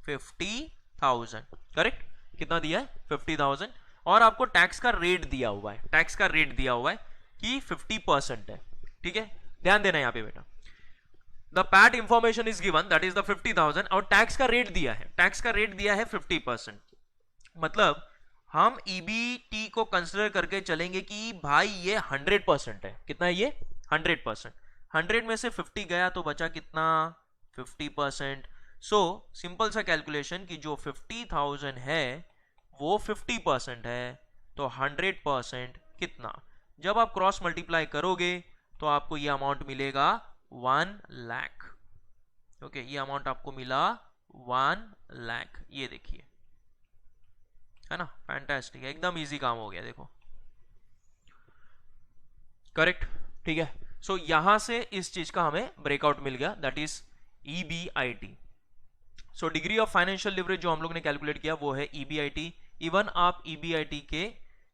50,000, करेक्ट, कितना दिया है 50,000, और आपको टैक्स का रेट दिया हुआ है, टैक्स का रेट दिया हुआ है कि 50% है, ठीक है। ध्यान देना यहां पे बेटा, the PAT information is given that is the 50,000 और टैक्स का रेट दिया है, टैक्स का रेट दिया है 50%। मतलब हम ईबीटी को कंसिडर करके चलेंगे कि भाई ये 100% है, कितना है ये 100%, 100 में से 50 गया तो बचा कितना 50%। सो सिंपल सा कैलकुलेशन कि जो 50,000 है वो 50% है, तो 100% कितना, जब आप क्रॉस मल्टीप्लाई करोगे तो आपको ये अमाउंट मिलेगा 1 लाख। ओके, ये अमाउंट आपको मिला 1 लाख, ये देखिए, है ना, फैंटास्टिक, एकदम इजी काम हो गया, देखो, करेक्ट, ठीक है। सो यहां से इस चीज का हमें ब्रेकआउट मिल गया, that is EBIT. So degree of financial leverage जो हम लोग ने कैलकुलेट किया वो है ईबीआईटी। इवन आप ईबीआईटी के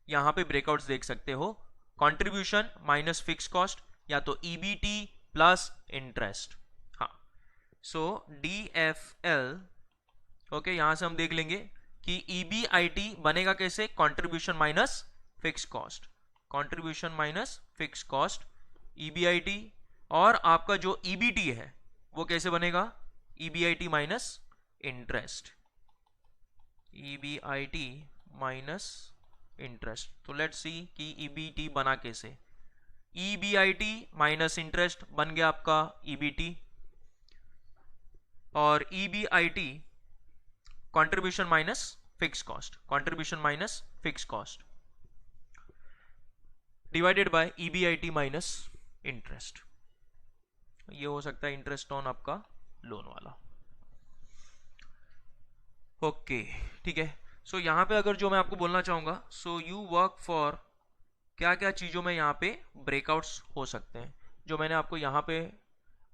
यहां पे ब्रेकआउट्स देख सकते हो, कंट्रीब्यूशन माइनस फिक्स कॉस्ट या तो ईबीटी प्लस इंटरेस्ट। हाँ, सो DFL, ओके, यहां से हम देख लेंगे कि ईबीआईटी बनेगा कैसे, contribution minus fix cost, contribution minus fix cost EBIT. और आपका जो ईबीटी है वो कैसे बनेगा, EBIT minus interest, EBIT minus interest. तो लेट्स सी कि ईबीटी बना कैसे, ईबीआईटी माइनस इंटरेस्ट बन गया आपका ईबीटी, और EBIT contribution minus fix cost, contribution minus fix cost divided by EBIT minus interest. ये हो सकता है इंटरेस्ट ऑन आपका लोन वाला। ओके, ठीक है। सो यहां पे अगर जो मैं आपको बोलना चाहूंगा, सो यू वर्क फॉर, क्या क्या चीजों में यहाँ पे ब्रेकआउट्स हो सकते हैं, जो मैंने आपको यहाँ पे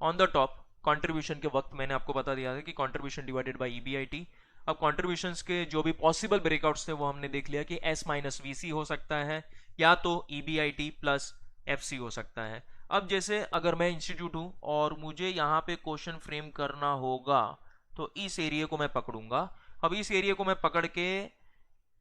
ऑन द टॉप कंट्रीब्यूशन के वक्त मैंने आपको बता दिया था कि कंट्रीब्यूशन डिवाइडेड बाय ईबीआईटी। अब कंट्रीब्यूशंस के जो भी पॉसिबल ब्रेकआउट्स थे वो हमने देख लिया कि S माइनस वीसी हो सकता है, या तो ईबीआईटी प्लस एफसी हो सकता है। अब जैसे अगर मैं इंस्टीट्यूट हूं और मुझे यहाँ पे क्वेश्चन फ्रेम करना होगा, तो इस एरिया को मैं पकड़ूंगा। अब इस एरिया को मैं पकड़ के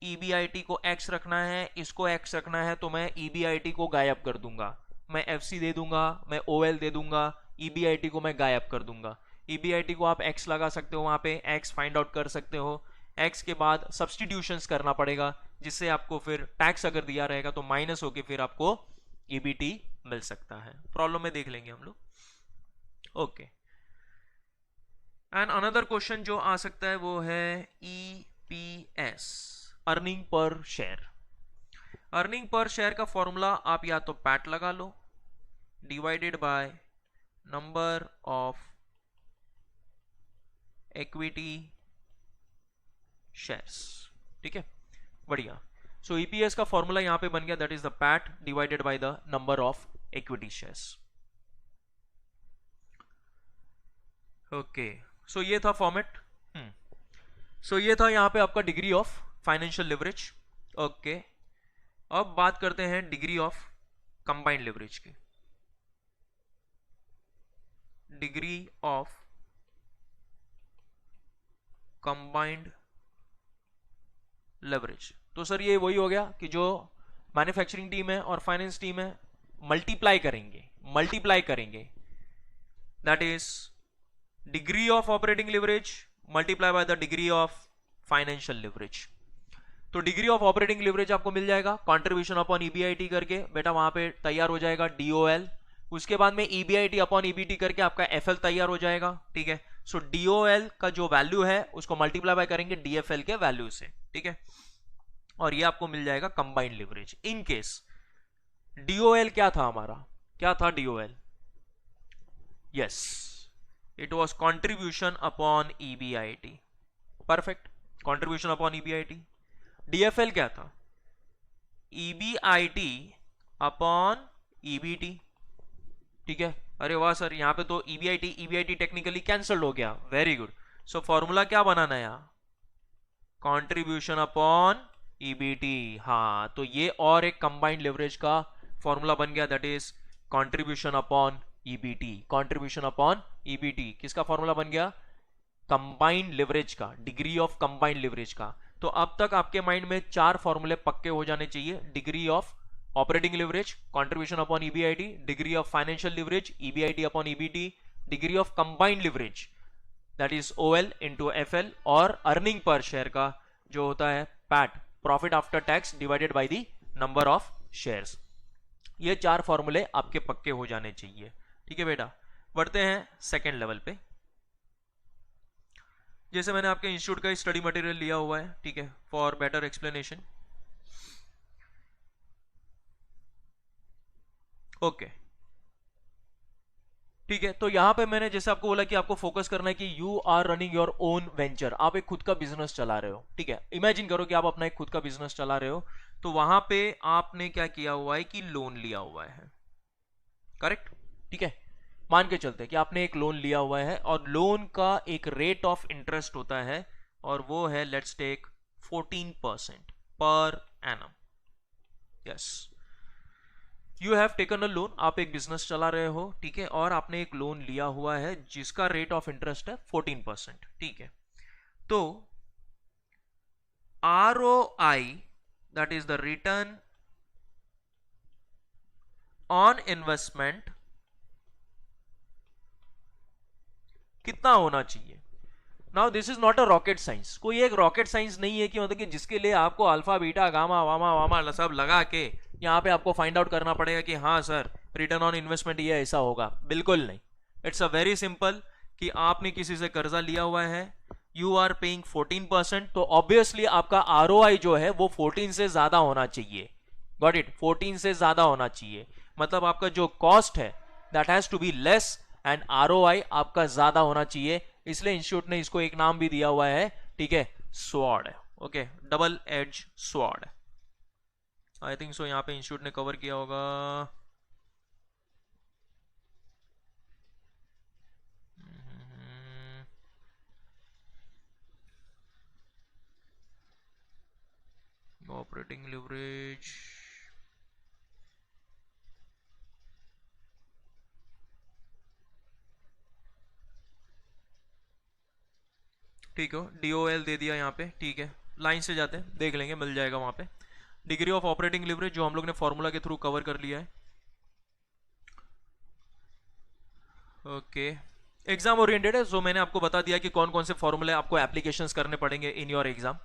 ईबीआईटी को x रखना है, इसको x रखना है, तो मैं ईबीआईटी को गायब कर दूंगा, मैं एफसी दे दूंगा, मैं ओएल दे दूंगा, ईबीआईटी को मैं गायब कर दूंगा। ईबीआईटी को आप x लगा सकते हो, वहां पे x फाइंड आउट कर सकते हो। x के बाद सब्सटीट्यूशंस करना पड़ेगा, जिससे आपको फिर टैक्स अगर दिया रहेगा तो माइनस होके फिर आपको ईबीटी मिल सकता है। प्रॉब्लम में देख लेंगे हम लोग। ओके, एंड अनदर क्वेश्चन जो आ सकता है वो है EPS, earning per share. Earning per share का फॉर्मूला आप या तो पैट लगा लो divided by number of equity shares. ठीक है, बढ़िया। सो ईपीएस का फॉर्मूला यहां पे बन गया, that is the PAT divided by the number of equity shares. Okay, so ये था फॉर्मेट। सो ये था यहां पे आपका degree of financial leverage. Okay, अब बात करते हैं डिग्री ऑफ कंबाइंड लिवरेज की। डिग्री ऑफ कंबाइंड लेवरेज, तो सर ये वही हो गया कि जो मैन्युफैक्चरिंग टीम है और फाइनेंस टीम है मल्टीप्लाई करेंगे, that is degree of operating leverage multiply by the degree of financial leverage. तो डिग्री ऑफ ऑपरेटिंग लिवरेज आपको मिल जाएगा कंट्रीब्यूशन अपॉन ईबीआईटी करके, बेटा वहां पे तैयार हो जाएगा डीओएल। उसके बाद में ईबीआईटी अपॉन ईबीटी करके आपका एफएल तैयार हो जाएगा। ठीक है, सो डीओएल का जो वैल्यू है उसको मल्टीप्लाई बाय करेंगे डीएफएल के वैल्यू से। ठीक है, और ये आपको मिल जाएगा combined leverage. In case DOL क्या था हमारा, क्या था DOL, yes, it was contribution upon EBIT. Perfect, contribution upon EBIT. DFL क्या था, ईबीआईटी अपॉन ईबीटी। ठीक है, अरे वाह सर, यहां पे तो ईबीआईटी टेक्निकली कैंसल्ड हो गया, वेरी गुड। सो फॉर्मूला क्या बनाना है यहाँ, कंट्रीब्यूशन अपॉन ईबीटी। हाँ, तो ये और एक कंबाइंड लिवरेज का फॉर्मूला बन गया, that is contribution upon EBT. Contribution upon EBT किसका फॉर्मूला बन गया, कंबाइंड लिवरेज का, डिग्री ऑफ कंबाइंड लिवरेज का। तो अब तक आपके माइंड में 4 फॉर्मूले पक्के हो जाने चाहिए, degree of operating leverage contribution upon EBIT, degree of financial leverage EBIT upon EBT, degree of combined leverage that is OL into FL, और अर्निंग पर शेयर का जो होता है PAT, profit after tax divided by the number of shares. ये 4 फॉर्मूले आपके पक्के हो जाने चाहिए। ठीक है बेटा, बढ़ते हैं सेकेंड लेवल पे। जैसे मैंने आपके इंस्टीट्यूट का स्टडी मटेरियल लिया हुआ है, ठीक है, फॉर बेटर एक्सप्लेनेशन। ओके, ठीक है, तो यहां पे मैंने जैसे आपको बोला कि आपको फोकस करना है कि you are running your own venture, आप एक खुद का बिजनेस चला रहे हो। ठीक है, इमेजिन करो कि आप अपना एक खुद का बिजनेस चला रहे हो, तो वहां पे आपने क्या किया हुआ है कि लोन लिया हुआ है, करेक्ट। ठीक है, मान के चलते हैं कि आपने एक लोन लिया हुआ है और लोन का एक रेट ऑफ इंटरेस्ट होता है, और वो है let's take 14% per annum. Yes, you have taken a loan, आप एक बिजनेस चला रहे हो, ठीक है, और आपने एक लोन लिया हुआ है जिसका रेट ऑफ इंटरेस्ट है 14%, ठीक है। तो ROI, that is the return on investment, कितना होना चाहिए? Now this is not a rocket science, कोई एक रॉकेट साइंस नहीं है कि मतलब कि जिसके लिए आपको अल्फा बीटा गामा वामा वामा सब लगा के यहाँ पे आपको फाइंड आउट करना पड़ेगा कि हाँ सर रिटर्न ऑन इन्वेस्टमेंट ये ऐसा होगा। बिल्कुल नहीं, इट्स अ वेरी सिंपल कि आपने किसी से कर्जा लिया हुआ है, यू आर पेइंग 14%, तो ऑब्वियसली आपका ROI जो है वो 14 से ज्यादा होना चाहिए। गॉट इट, 14 से ज्यादा होना चाहिए, मतलब आपका जो कॉस्ट है that has to be less and ROI आपका ज्यादा होना चाहिए। इसलिए इंस्टीट्यूट ने इसको एक नाम भी दिया हुआ है, ठीक है, sword, okay, double edge sword. I think so यहाँ पे इंस्टीट्यूट ने कवर किया होगा। ऑपरेटिंग लिवरेज, ठीक है, DOL दे दिया यहाँ पे, ठीक है, लाइन से जाते हैं देख लेंगे, मिल जाएगा वहां पे। डिग्री ऑफ ऑपरेटिंग लिवरेज जो हम लोग ने फॉर्मूला के थ्रू कवर कर लिया है, ओके। एग्जाम ओरिएंटेड है, सो मैंने आपको बता दिया कि कौन कौन से फॉर्मूले आपको एप्लीकेशंस करने पड़ेंगे in your exam.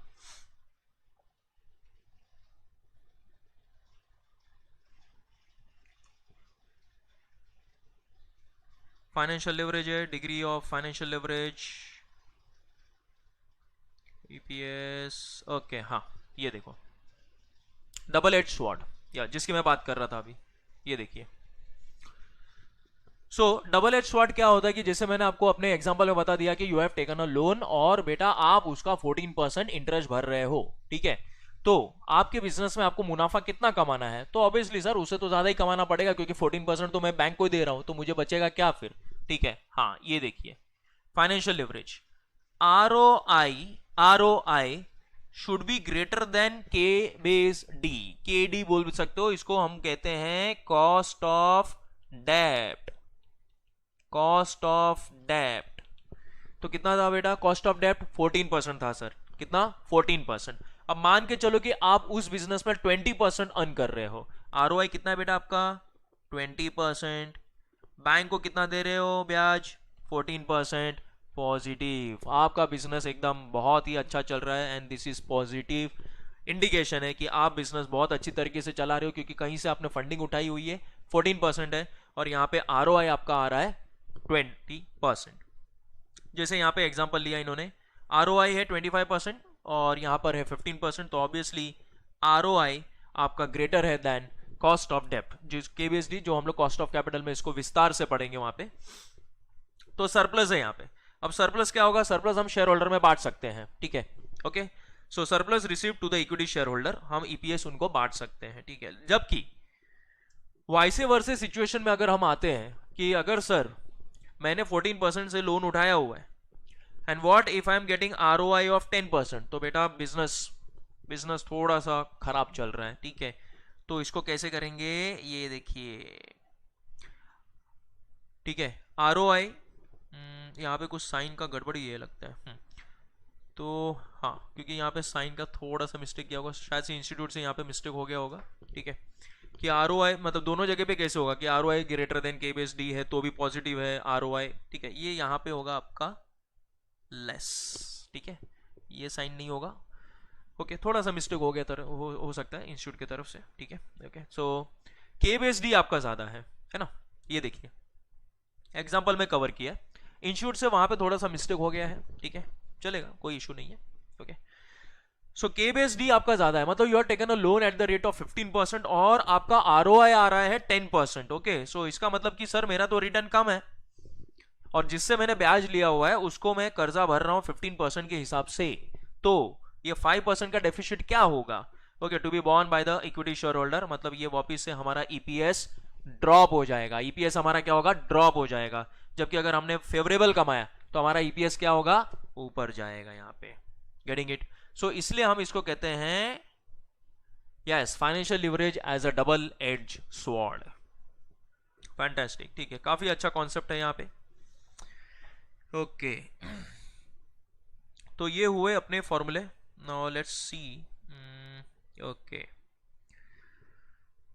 Financial leverage है, degree of financial leverage, EPS, okay, हाँ, ये देखो डबल एज स्वॉर्ड, या जिसकी मैं बात कर रहा था अभी, ये देखिए। सो डबल एज स्वॉर्ड क्या होता है कि जैसे मैंने आपको अपने एग्जांपल में बता दिया कि you have taken a loan और बेटा आप उसका 14% इंटरेस्ट भर रहे हो, ठीक है। तो आपके बिजनेस में आपको मुनाफा कितना कमाना है, तो ऑब्वियसली सर उसे तो ज्यादा ही कमाना पड़ेगा क्योंकि 14% तो मैं बैंक को दे रहा हूं, तो मुझे बचेगा क्या फिर, ठीक है। हाँ, ये देखिए financial leverage, ROI should be greater than K/D, KD बोल सकते हो इसको, हम कहते हैं कॉस्ट ऑफ डेब्ट, कॉस्ट ऑफ डेब्ट। तो कितना था बेटा कॉस्ट ऑफ डेब्ट? 14% था सर, कितना? 14%। अब मान के चलो कि आप उस बिजनेस में 20% अर्न कर रहे हो, ROI कितना है बेटा आपका? 20%। बैंक को कितना दे रहे हो ब्याज? 14%। पॉजिटिव, आपका बिजनेस एकदम बहुत ही अच्छा चल रहा है and this is positive indication है कि आप बिजनेस बहुत अच्छी तरीके से चला रहे हो क्योंकि कहीं से आपने फंडिंग उठाई हुई है, 14% है, और यहाँ पे ROI आपका आ रहा है 20%। जैसे यहाँ पे एग्जांपल लिया इन्होंने, ROI है 25% और यहाँ पर है 15%, तो ऑब्वियसली ROI आपका ग्रेटर है देन कॉस्ट ऑफ डेब्ट, जिस KBSD जो हम लोग कॉस्ट ऑफ कैपिटल में इसको विस्तार से पढ़ेंगे वहां पे। तो सरप्लस है यहाँ पे। अब सरप्लस क्या होगा? सरप्लस हम शेयर होल्डर में बांट सकते हैं, ठीक है, okay. So surplus receive to the equity share holder, हम EPS उनको बांट सकते हैं, ठीक है। जबकि वाइसे वर्से सिचुएशन में अगर हम आते हैं कि अगर सर मैंने 14% से लोन उठाया हुआ है and what if I am getting ROI of 10%, तो बेटा बिजनेस थोड़ा सा खराब चल रहा है, ठीक है। तो इसको कैसे करेंगे, ये देखिए, ठीक है, ROI, यहाँ पे कुछ साइन का गड़बड़ी है लगता है, तो हाँ, क्योंकि यहाँ पे साइन का थोड़ा सा मिस्टेक किया होगा, शायद से इंस्टीट्यूट से यहाँ पे मिस्टेक हो गया होगा, ठीक है। कि ROI मतलब दोनों जगह पे कैसे होगा कि ROI ग्रेटर देन KBSD है तो भी पॉजिटिव है ROI, ठीक है, ये यहाँ पे होगा आपका लेस, ठीक है, ये साइन नहीं होगा, ओके, थोड़ा सा मिस्टेक हो गया हो सकता है इंस्टीट्यूट की तरफ से, ठीक है, ओके। सो KBSD आपका ज्यादा है ना, ये देखिए एग्जाम्पल में कवर किया, इंस्टीट्यूट से वहां पे थोड़ा सा मिस्टेक हो गया है, ठीक है, चलेगा, कोई इशू नहीं है, ओके। सो KBSD आपका ज्यादा है, मतलब you are taken a loan at the rate of 15% और आपका ROI आ रहा है 10%, ओके। सो इसका मतलब कि सर मेरा तो रिटर्न कम है और जिससे मैंने ब्याज लिया हुआ है उसको मैं कर्जा भर रहा हूं 15% के हिसाब से, तो ये 5% का डेफिसिट क्या होगा? Okay, to be born by the equity share holder, मतलब ये वापिस से हमारा EPS ड्रॉप हो जाएगा, EPS हमारा क्या होगा? ड्रॉप हो जाएगा। जबकि अगर हमने फेवरेबल कमाया तो हमारा EPS क्या होगा? ऊपर जाएगा, यहाँ पे, गेटिंग इट। सो इसलिए हम इसको कहते हैं yes, financial leverage as a double edge sword. Fantastic, ठीक है, काफी अच्छा कॉन्सेप्ट है यहाँ पे। ओके, तो ये हुए अपने फॉर्मूले। Now let's see. ओके,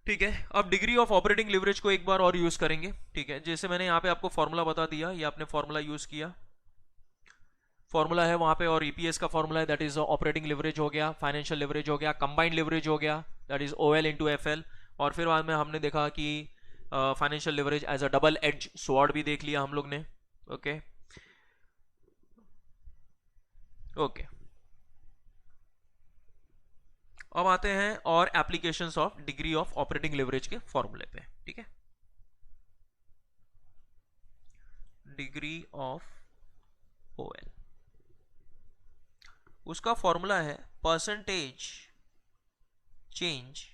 ठीक है, अब डिग्री ऑफ ऑपरेटिंग लिवरेज को एक बार और यूज करेंगे। ठीक है, जैसे मैंने यहाँ पे आपको फॉर्मूला बता दिया, ये आपने फॉर्मूला यूज किया, फॉर्मूला है वहां पे, और ईपीएस का फॉर्मूला है, दैट इज ऑपरेटिंग लिवरेज हो गया, फाइनेंशियल लिवरेज हो गया, कंबाइंड लिवरेज हो गया, that is OL into FL. और फिर बाद में हमने देखा कि financial leverage as a double edge sword भी देख लिया हम लोग ने। ओके ओके, अब आते हैं और applications of degree of operating leverage के फॉर्मूले पे। ठीक है, डिग्री ऑफ ओएल, उसका फॉर्मूला है percentage change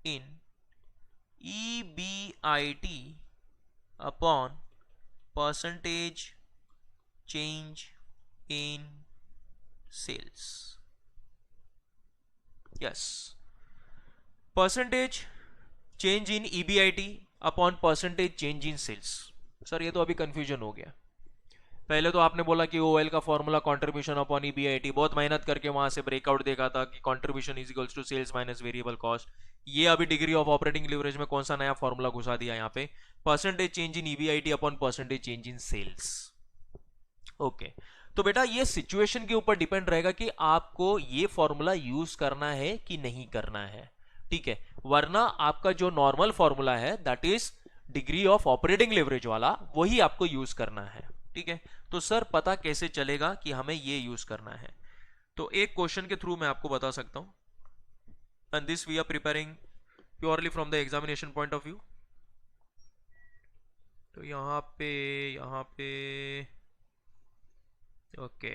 in EBIT upon percentage change in sales. Yes, percentage change in EBIT upon percentage change in sales. Sir ये तो अभी कंफ्यूजन हो गया। पहले तो आपने बोला कि ओएल का फॉर्मूला कंट्रीब्यूशन अपॉन EBIT, बहुत मेहनत करके वहां से ब्रेकआउट देखा था कि contribution is equals to sales minus variable cost. ये अभी डिग्री ऑफ ऑपरेटिंग लिवरेज में कौन सा नया फॉर्मूला घुसा दिया यहाँ पे, percentage change in EBIT upon percentage change in sales. Okay, तो बेटा ये सिचुएशन के ऊपर डिपेंड रहेगा कि आपको ये फॉर्मूला यूज करना है कि नहीं करना है। ठीक है, वरना आपका जो नॉर्मल फॉर्मूला है that is degree of operating leverage वाला, वही आपको यूज करना है। ठीक है, तो सर पता कैसे चलेगा कि हमें ये यूज करना है? तो एक क्वेश्चन के थ्रू मैं आपको बता सकता हूं, and this we are preparing purely from the examination point of view. तो यहां पे ओके,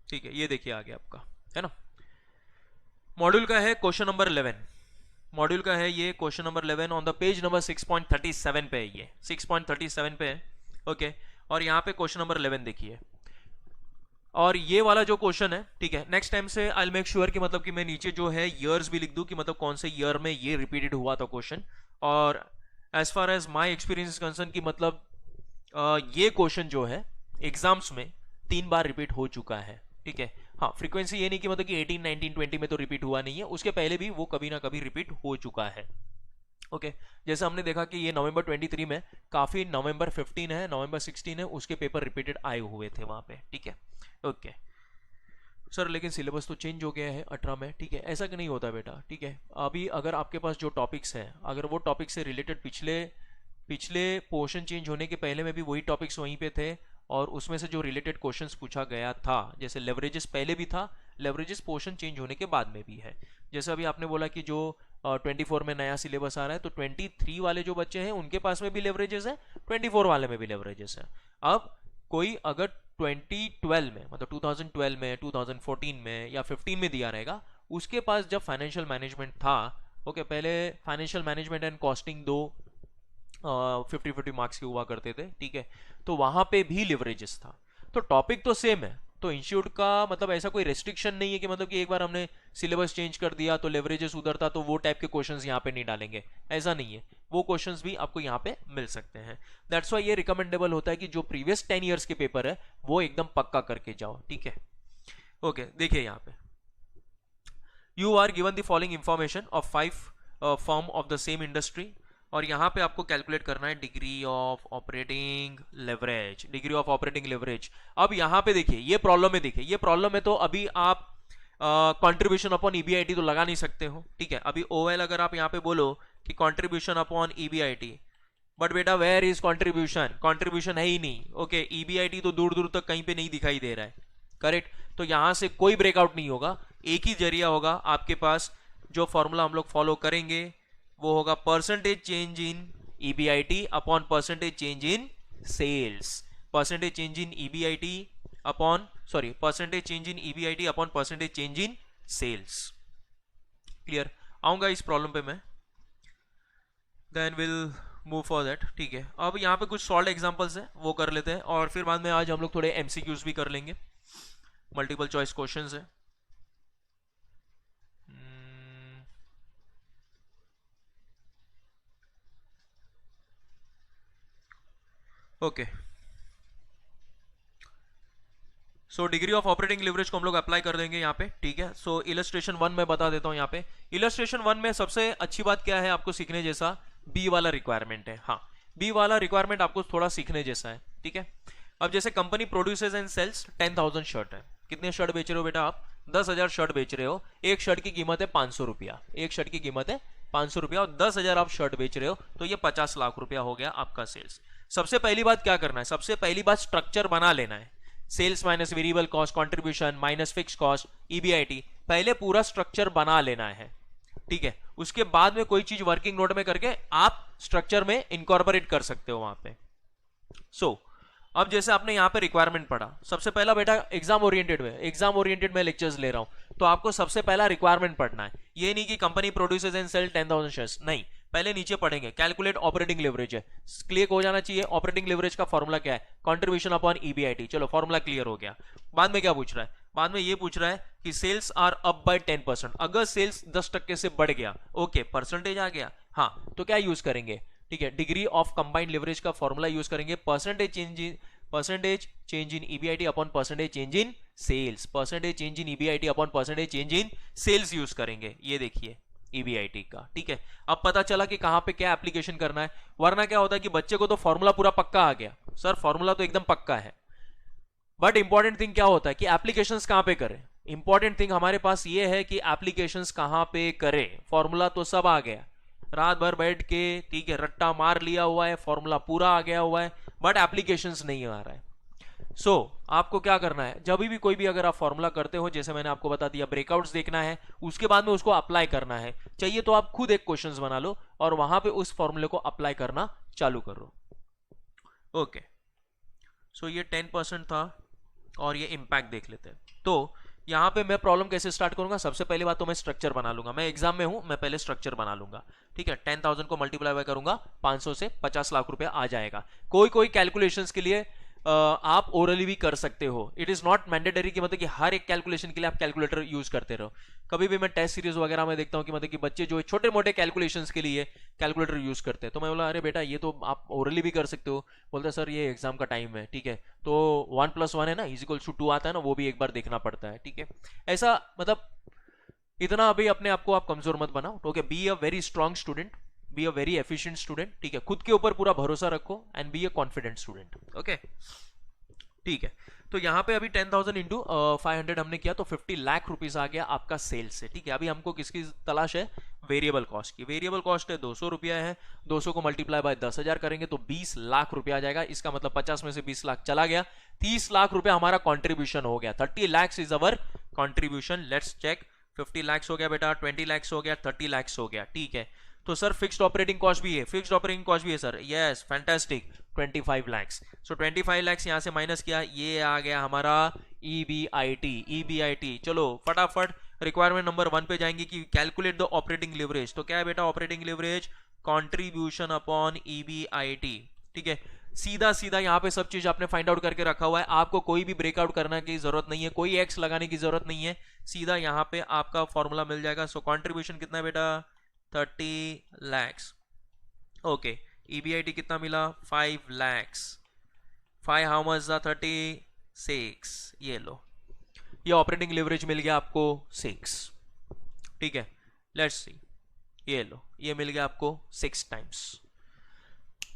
ठीक है, ये देखिए आगे आपका है ना, मॉड्यूल का है क्वेश्चन नंबर 11, मॉड्यूल का है ये question number 11 on the page number 6.37 पे है, ये 6.37 पे है। ओके, और यहाँ पे क्वेश्चन नंबर 11 देखिए, और ये वाला जो क्वेश्चन है, ठीक है, नेक्स्ट टाइम से आई मेक श्योर कि मतलब कि मैं नीचे जो है ईयर्स भी लिख दूं कि मतलब कौन से ईयर में ये रिपीटेड हुआ था क्वेश्चन। और as far as my experience concern कि मतलब ये क्वेश्चन जो है एग्जाम्स में 3 बार रिपीट हो चुका है। ठीक है, हाँ, फ्रीक्वेंसी ये नहीं कि मतलब कि 18, 19, 20 में तो रिपीट हुआ नहीं है, उसके पहले भी वो कभी ना कभी रिपीट हो चुका है। ओके, जैसे हमने देखा कि ये नवंबर 23 में काफी, नवंबर 15 है, नवंबर 16 है, उसके पेपर रिपीटेड आए हुए थे वहां पे। ठीक है, ओके सर, लेकिन सिलेबस तो चेंज हो गया है 18 में। ठीक है, ऐसा कि नहीं होता बेटा। ठीक है, अभी अगर आपके पास जो टॉपिक्स हैं, अगर वो टॉपिक से रिलेटेड पिछले पोर्शन चेंज होने के पहले में भी वही टॉपिक्स वहीं पे थे, और उसमें से जो रिलेटेड क्वेश्चंस पूछा गया था, जैसे लेवरेजेस पहले भी था, लेवरेजेस पोर्शन चेंज होने के बाद में भी है। जैसे अभी आपने बोला कि जो 24 में नया सिलेबस आ रहा है, तो 23 वाले जो बच्चे हैं उनके पास में भी लेवरेजेस है, 24 वाले में भी लेवरेजेस है। अब कोई अगर 2012 में, मतलब 2012 में, 2014 में या 15 में दिया रहेगा, उसके पास जब फाइनेंशियल मैनेजमेंट था, ओके, पहले फाइनेंशियल मैनेजमेंट एंड कॉस्टिंग दो 50-50 मार्क्स के हुआ करते थे। ठीक है, तो वहां पे भी लिवरेजेस था, तो टॉपिक तो सेम है। तो इंस्टीट्यूट का मतलब ऐसा कोई रेस्ट्रिक्शन नहीं है कि मतलब कि एक बार हमने सिलेबस चेंज कर दिया तो लेवरेजेस उधर था तो वो टाइप के क्वेश्चंस यहाँ पे नहीं डालेंगे, ऐसा नहीं है। वो क्वेश्चंस भी आपको यहाँ पे मिल सकते हैं। दैट्स व्हाई ये रिकमेंडेबल होता है कि जो प्रीवियस 10 ईयर्स के पेपर है वो एकदम पक्का करके जाओ। ठीक है, ओके, देखिए यहाँ पे you are given the following information of 5 firm of the same industry, और यहां पे आपको कैलकुलेट करना है degree of operating leverage, degree of operating leverage. अब यहां पे देखिए ये प्रॉब्लम में, देखिए ये प्रॉब्लम में तो अभी आप कंट्रीब्यूशन अपॉन EBIT तो लगा नहीं सकते हो। ठीक है, अभी OL अगर आप यहां पे बोलो कि कंट्रीब्यूशन अपॉन EBIT, बट बेटा वेयर इज कंट्रीब्यूशन, कंट्रीब्यूशन है ही नहीं। ओके, EBIT तो दूर दूर तक कहीं पे नहीं दिखाई दे रहा है, करेक्ट। तो यहां से कोई ब्रेकआउट नहीं होगा, एक ही जरिया होगा आपके पास। जो फॉर्मूला हम लोग फॉलो करेंगे वो होगा percentage change in EBIT upon percentage change in sales, percentage change in EBIT upon, sorry, percentage change in EBIT upon percentage change in sales. Clear? आऊंगा इस प्रॉब्लम पे मैं, then will move for that. ठीक है, अब यहाँ पे कुछ सॉल्व एग्जांपल्स है वो कर लेते हैं, और फिर बाद में आज हम लोग थोड़े MCQs भी कर लेंगे। मल्टीपल चॉइस क्वेश्चंस है। Okay, so degree of operating leverage को हम लोग अप्लाई कर देंगे यहाँ पे, ठीक है। सो इलस्ट्रेशन 1 में बता देता हूँ यहाँ पे। इलस्ट्रेशन 1 में सबसे अच्छी बात क्या है आपको सीखने जैसा, बी वाला रिक्वायरमेंट है। हाँ, बी वाला रिक्वायरमेंट आपको थोड़ा सीखने जैसा है, ठीक है। अब जैसे company produces and sales 10,000 shirt है। कितने शर्ट बेच रहे हो बेटा आप? 10,000 शर्ट बेच रहे हो। एक शर्ट की कीमत है 500 रुपया, एक शर्ट की कीमत है 500 रुपया, और 10,000 आप शर्ट बेच रहे हो, तो ये 50 लाख रुपया हो गया आपका सेल्स। सबसे पहली बात क्या करना है? सबसे पहली बात स्ट्रक्चर बना लेना है। Sales minus variable cost, contribution minus fix cost, EBIT, पहले पूरा स्ट्रक्चर बना लेना है, ठीक है। उसके बाद में कोई चीज वर्किंग नोट में करके आप स्ट्रक्चर में इनकॉर्पोरेट कर सकते हो वहां पे। अब जैसे आपने यहाँ पे रिक्वायरमेंट पढ़ा, सबसे पहला बेटा एग्जाम ओरिएंटेड में लेक्चर्स ले रहा हूं, तो आपको सबसे पहला रिक्वायरमेंट पढ़ना है। ये नहीं कि company produces and sale 10,000 shares, नहीं, पहले नीचे पढ़ेंगे कैलकुलेट ऑपरेटिंग लिवरेज है, क्लियर हो जाना चाहिए। ऑपरेटिंग लिवरेज का फॉर्मूला क्या है? Contribution upon EBIT. चलो फॉर्मूला क्लियर हो गया। बाद में क्या पूछ रहा है? बाद में ये पूछ रहा है कि सेल्स आर अप बाय 10%, अगर सेल्स 10% से बढ़ गया, ओके, परसेंटेज आ गया, हाँ, तो क्या यूज करेंगे? ठीक है, डिग्री ऑफ कंबाइंड लिवरेज का फॉर्मूला यूज करेंगे, percentage change in EBIT upon percentage change in sales, percentage change in EBIT upon percentage change in sales use करेंगे। ये देखिए ईबीआईटी का, ठीक है। अब पता चला कि कहां पे क्या एप्लीकेशन करना है, वरना क्या होता है कि बच्चे को तो फॉर्मूला पूरा पक्का आ गया, सर फॉर्मूला तो एकदम पक्का है, बट इंपॉर्टेंट थिंग क्या होता है कि एप्लीकेशंस कहां पे करें। इंपॉर्टेंट थिंग हमारे पास ये है कि एप्लीकेशंस कहां पे करें। फॉर्मूला तो सब आ गया, रात भर बैठ के, ठीक है, रट्टा मार लिया हुआ है, फॉर्मूला पूरा आ गया हुआ है, बट एप्लीकेशंस नहीं आ रहा है। आपको क्या करना है, जब भी कोई भी अगर आप फॉर्मूला करते हो, जैसे मैंने आपको बता दिया, ब्रेकआउट्स देखना है, उसके बाद में उसको अप्लाई करना है। चाहिए तो आप खुद एक क्वेश्चंस बना लो और वहां पे उस फॉर्मूले को अप्लाई करना चालू करो। ओके, ये 10% था और ये इंपैक्ट देख लेते हैं। तो यहां पे मैं प्रॉब्लम कैसे स्टार्ट करूंगा? सबसे पहली बात तो मैं स्ट्रक्चर बना लूंगा। मैं एग्जाम में हूं, मैं पहले स्ट्रक्चर बना लूंगा, ठीक है। 10,000 को मल्टीप्लाई करूंगा 500 से, 50 लाख रुपया आ जाएगा। कोई कैलकुलेशंस के लिए आप ओरली भी कर सकते हो। इट इज नॉट मैंडेटरी कि मतलब कि हर एक कैलकुलेशन के लिए आप कैलकुलेटर यूज करते रहो। कभी भी मैं टेस्ट सीरीज वगैरह में देखता हूं कि मतलब कि बच्चे जो छोटे मोटे कैलकुलेशंस के लिए कैलकुलेटर यूज करते हैं, तो मैं बोला अरे बेटा ये तो आप ओरली भी कर सकते हो। बोलते सर ये एग्जाम का टाइम है, ठीक है, तो 1+1 है ना इक्वल्स टू 2 आता है ना, वो भी एक बार देखना पड़ता है, ठीक है। ऐसा मतलब इतना अभी अपने आप को आप कमजोर मत बनाओ, okay. Be a very strong student, be a very efficient student, ठीक है। खुद के ऊपर पूरा भरोसा रखो and be a confident student, okay, ठीक है। तो यहाँ पे अभी 10,000 इंटू 500 हमने किया तो 50 लाख रुपीस आ गया आपका सेल्स से, ठीक है। अभी हमको किसकी तलाश है? वेरिएबल कॉस्ट की। वेरिएबल कॉस्ट है 200 रुपया है, 200 को मल्टीप्लाई बाय 10,000 करेंगे तो 20 लाख रुपया आ जाएगा। इसका मतलब 50 में से 20 लाख चला गया, 30 लाख रुपया हमारा कॉन्ट्रीब्यूशन हो गया। 30 lakh is our contribution. Let's check, 50 lakh हो गया बेटा, 20 लाख हो गया, 30 लाख हो गया, ठीक है। तो सर फिक्स्ड ऑपरेटिंग कॉस्ट भी है, फिक्स्ड ऑपरेटिंग कॉस्ट भी है sir, yes, fantastic, 25 lakh. 25 lakh यहां से माइनस किया, ये आ गया हमारा ईबीआईटी। चलो फटाफट रिक्वायरमेंट नंबर 1 पे जाएंगे कि कैलकुलेट द ऑपरेटिंग लिवरेज। तो क्या है बेटा operating leverage? Contribution upon EBIT, ठीक है। सीधा सीधा यहाँ पे सब चीज आपने फाइंड आउट करके रखा हुआ है, आपको कोई भी ब्रेकआउट करने की जरूरत नहीं है, कोई एक्स लगाने की जरूरत नहीं है, सीधा यहाँ पे आपका फॉर्मूला मिल जाएगा। कंट्रीब्यूशन कितना है बेटा? 30 लाख, ओके। ईबीआईटी कितना मिला? 5 लाख। 5 हाउ मच द 36, ये लो, ये ऑपरेटिंग लिवरेज मिल गया आपको 6, ठीक है। लेट्स सी, ये लो, ये मिल गया आपको 6 टाइम्स।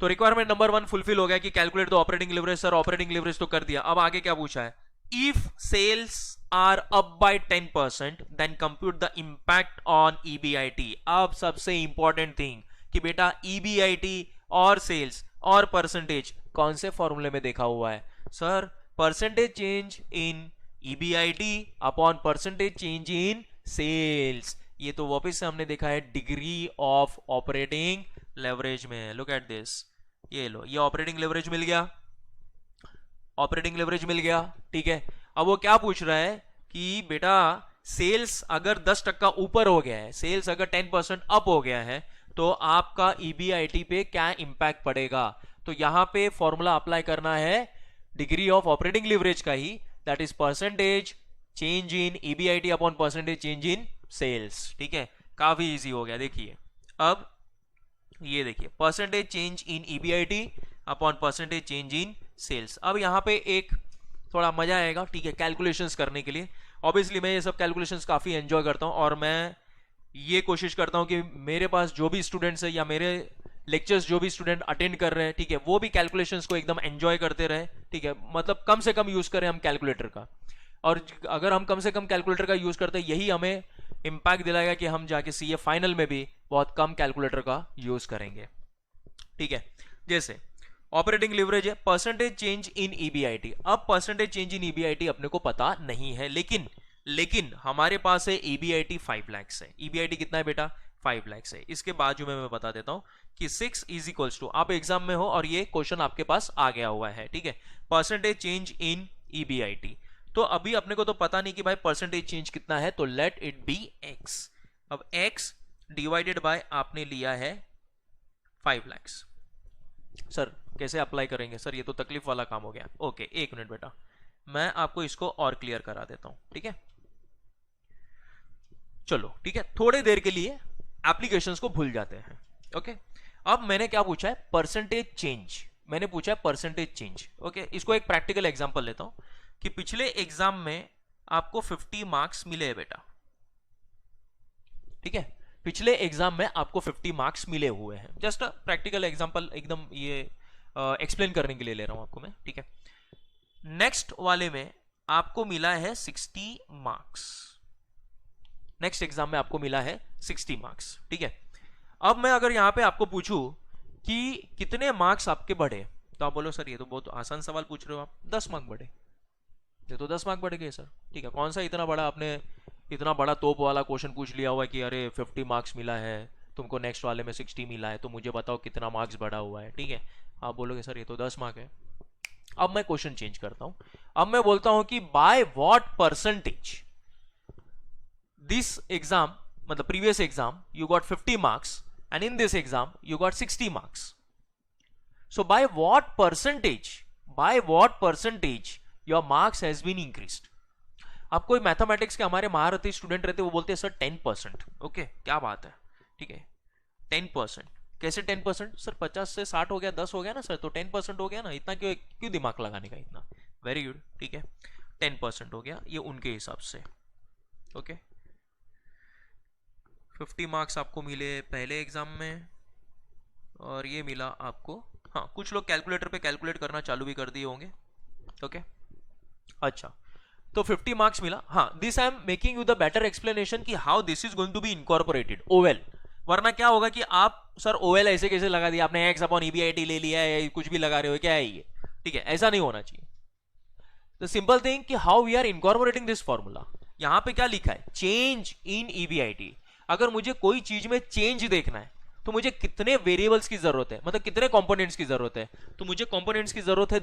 तो रिक्वायरमेंट नंबर 1 फुलफिल हो गया कि calculate the operating leverage. Sir operating leverage तो कर दिया, अब आगे क्या पूछा है? If sales are up by 10% then compute the impact on EBIT. अब सबसे इंपॉर्टेंट थिंग कि बेटा ईबीआईटी और सेल्स और परसेंटेज कौन से फॉर्मूले में देखा हुआ है? Sir percentage change in EBIT upon percentage change in sales. ये तो वापस से हमने देखा है डिग्री ऑफ ऑपरेटिंग लेवरेज में। लुक एट दिस, ये लो, ये ऑपरेटिंग लेवरेज मिल गया, ऑपरेटिंग लेवरेज मिल गया, ठीक है। अब वो क्या पूछ रहा है कि बेटा सेल्स अगर 10% ऊपर हो गया है, सेल्स अगर 10% अप हो गया है, तो आपका ईबीआईटी पे क्या इंपैक्ट पड़ेगा? तो यहां पे फॉर्मूला अप्लाई करना है डिग्री ऑफ ऑपरेटिंग लिवरेज का ही, that is percentage change in EBIT upon percentage change in sales. ठीक है, काफी इजी हो गया। देखिए अब ये देखिए percentage change in EBIT upon percentage change in sales. अब यहाँ पे एक थोड़ा मजा आएगा, ठीक है, कैलकुलेशंस करने के लिए। ऑब्वियसली मैं ये सब कैलकुलेशंस काफी एंजॉय करता हूँ और मैं ये कोशिश करता हूँ कि मेरे पास जो भी स्टूडेंट्स है या मेरे लेक्चर्स जो भी स्टूडेंट अटेंड कर रहे हैं, ठीक है, वो भी कैलकुलेशंस को एकदम एंजॉय करते रहे। ठीक है, मतलब कम से कम यूज करें हम कैलकुलेटर का, और अगर हम कम से कम कैलकुलेटर का यूज करते हैं यही हमें इंपैक्ट दिलाएगा कि हम जाके सीए फाइनल में भी बहुत कम कैलकुलेटर का यूज करेंगे। ठीक है, जैसे ऑपरेटिंग लिवरेज है परसेंटेज चेंज इन ईबीआईटी। अब परसेंटेज चेंज इन ईबीआईटी अपने को पता नहीं है, लेकिन हमारे पास है ईबीआईटी 5 लाख है। ईबीआईटी कितना है बेटा? 5 लाख है। इसके बाजू में मैं बता देता हूं कि 6 इज इक्वल्स टू, आप एग्जाम में हो और ये क्वेश्चन आपके पास आ गया हुआ है, ठीक है, परसेंटेज चेंज इन ईबीआईटी। तो अभी अपने को तो पता नहीं कि भाई परसेंटेज चेंज कितना है, तो लेट इट बी x। अब x डिवाइडेड बाय आपने लिया है 5 लाख। सर कैसे अप्लाई करेंगे? सर ये तो तकलीफ वाला काम हो गया। ओके, एक मिनट बेटा, मैं आपको इसको और क्लियर करा देता हूं, ठीक है। चलो ठीक है, थोड़ी देर के लिए एप्लीकेशंस को भूल जाते हैं। ओके, अब मैंने क्या पूछा है? Percentage change. मैंने पूछा है परसेंटेज चेंज। ओके, इसको एक प्रैक्टिकल एग्जांपल लेता हूं कि पिछले एग्जाम में आपको 50 मार्क्स मिले हैं बेटा, ठीक है, पिछले एग्जाम में आपको 50 मार्क्स मिले हुए हैं। जस्ट प्रैक्टिकल एग्जांपल, एकदम ये एक्सप्लेन करने के लिए ले रहा हूं आपको मैं, ठीक है। नेक्स्ट वाले में आपको मिला है 60 मार्क्स, नेक्स्ट एग्जाम में आपको मिला है 60 मार्क्स, ठीक है। अब मैं अगर यहां पे आपको पूछूं कि कितने मार्क्स आपके बढ़े, तो आप बोलो सर ये तो बहुत आसान सवाल पूछ रहे हो आप, 10 मार्क्स बढ़े। ये तो 10 मार्क्स बढ़ गए सर, ठीक है। कौन सा इतना बड़ा आपने इतना बड़ा तोप वाला क्वेश्चन पूछ लिया हुआ है कि अरे 50 मार्क्स मिला है तुमको, नेक्स्ट वाले में 60 मिला है, तो मुझे बताओ कितना मार्क्स बढ़ा हुआ है, ठीक है। आप बोलोगे सर ये तो 10 मार्क्स है। अब मैं क्वेश्चन चेंज करता हूं, अब मैं बोलता हूं कि by what percentage this exam, मतलब previous exam you got 50 marks and in this exam you got 60 marks. So by what percentage your marks has been increased. अब कोई मैथमेटिक्स के हमारे महारथी स्टूडेंट रहते, वो बोलते हैं सर 10%। ओके, क्या बात है, ठीक है, 10%। कैसे 10%? सर 50 से 60 हो गया, 10 हो गया ना सर, तो 10% हो गया ना, इतना क्यों दिमाग लगाने का इतना। वेरी गुड, ठीक है, 10% हो गया ये उनके हिसाब से। ओके, 50 मार्क्स आपको मिले पहले एग्जाम में और ये मिला आपको, हाँ कुछ लोग कैलकुलेटर पे कैलकुलेट करना चालू भी कर दिए होंगे। ओके, अच्छा, तो 50 मार्क्स मिला। हाँ, this I am making you the better explanation कि how this is going to be incorporated overall. वरना क्या होगा कि आप सर ओवेल ऐसे कैसे लगा दिया आपने, एक्स अपॉन ईबीआईटी ले लिया है, कुछ भी लगा रहे हो, क्या है ये, ठीक है, ऐसा नहीं होना चाहिए। द सिंपल थिंग कि how we are incorporating this formula. यहां पे क्या लिखा है? Change in EBIT. अगर मुझे कोई चीज में चेंज देखना है तो मुझे कितने वेरिएबल्स की जरूरत है, मतलब कितने कंपोनेंट्स की जरूरत है? तो मुझे कंपोनेंट्स की जरूरत है